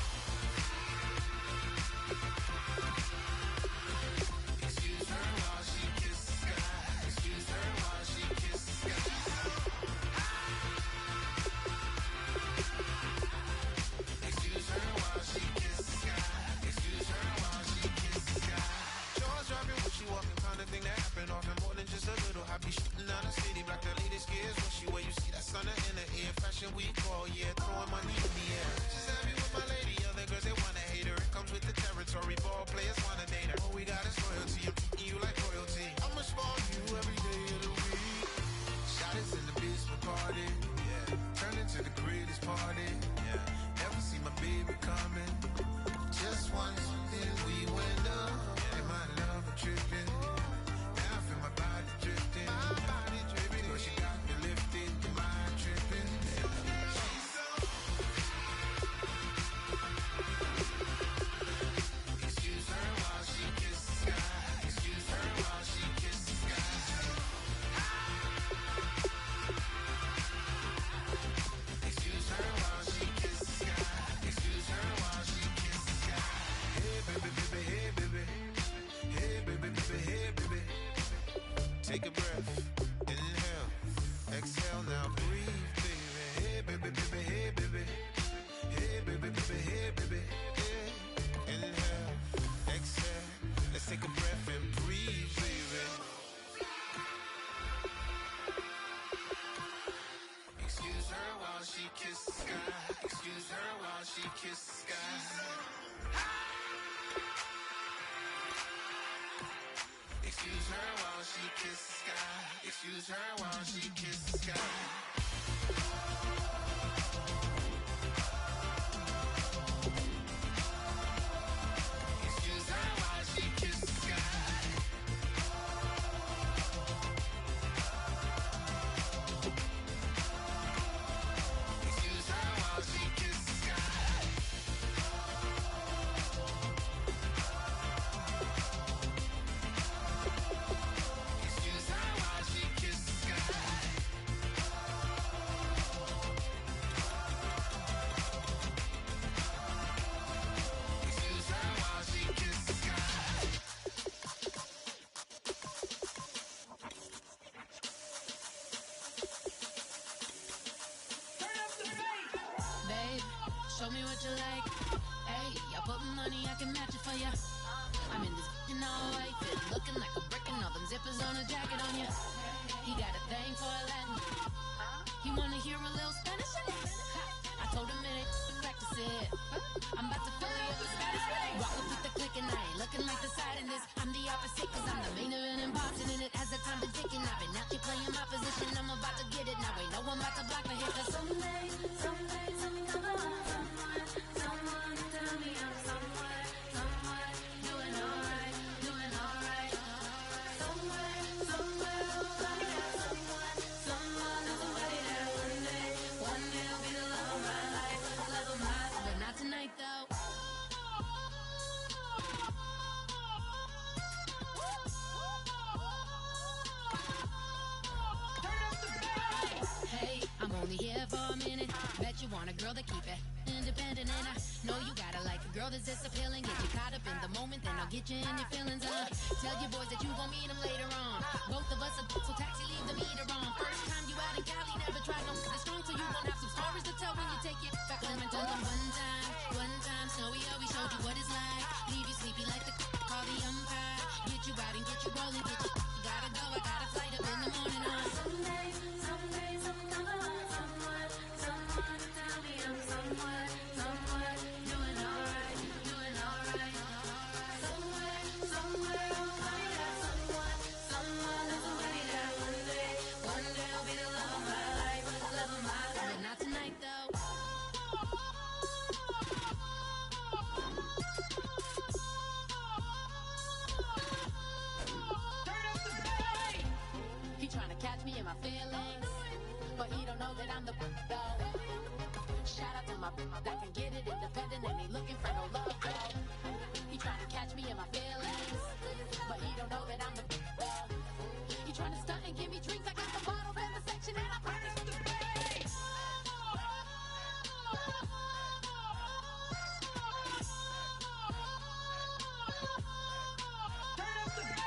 her while she kissed the sky. Excuse her while she kissed the sky. Excuse her while she kissed the sky. Excuse her while she kissed the sky. Excuse her while she kissed the sky. Babe, show me what you like. Hey, y'all put money, I can match it for ya. I'm in this in all white fit, looking like a brick and all them zippers on a jacket on ya. He got a thing for a Latin. He wanna hear a little Spanish in it. I told him it ain't practice it. I'm about to fill you up with Spanish. Walk up with the click and I ain't looking like the side in this. I'm the opposite cause I'm the main event and boxing in it. As the time been ticking, I've been out here playing my position. I'm about to get it now. Ain't no one about to block my hit. Cause someday, something come along. Someone tell me I'm somewhere, doing alright. Somewhere, somebody got someone, somebody that one day will be the love of my life, but not tonight though. Hey, I'm only here for a minute. Bet you want a girl that keep it independent, and I know you gotta like a girl that's disappealing. Get you caught up in the moment, then I'll get you in your feelings. Tell your boys that you gon' meet them later on. Both of us are so taxi, leave the meter on. First time you out in Cali, never tried no strong, so you gon' have some stories to tell when you take it back home. And tell them one time, Snowy always showed you what it's like. Leave you sleepy like the call the umpire. Get you out and get you rolling, get you gotta go. I got a flight up in the morning on someday, something come along. Someone tell me I'm somewhere, doing alright. Somewhere, somebody got someone, somebody that one day will be the love of my life, but not tonight though. He tryna catch me in my feelings, but he don't know that I'm the though. Shout out to my that can get it independent and ain't looking for no love though. He tryna catch me in my feelings, but he don't know that I'm the though. He tryna stunt and give me drinks. I got the bottles in the section and I practice with the bass. Turn up the bass.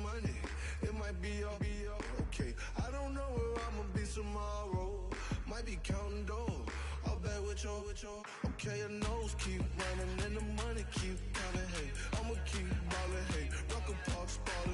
money. It might be all okay. I don't know where I'ma be tomorrow. Might be counting dough. I'll bet with your. Okay, your nose keep running and the money keep coming. Hey, I'ma keep ballin'. Hey, rock a park, spallin'.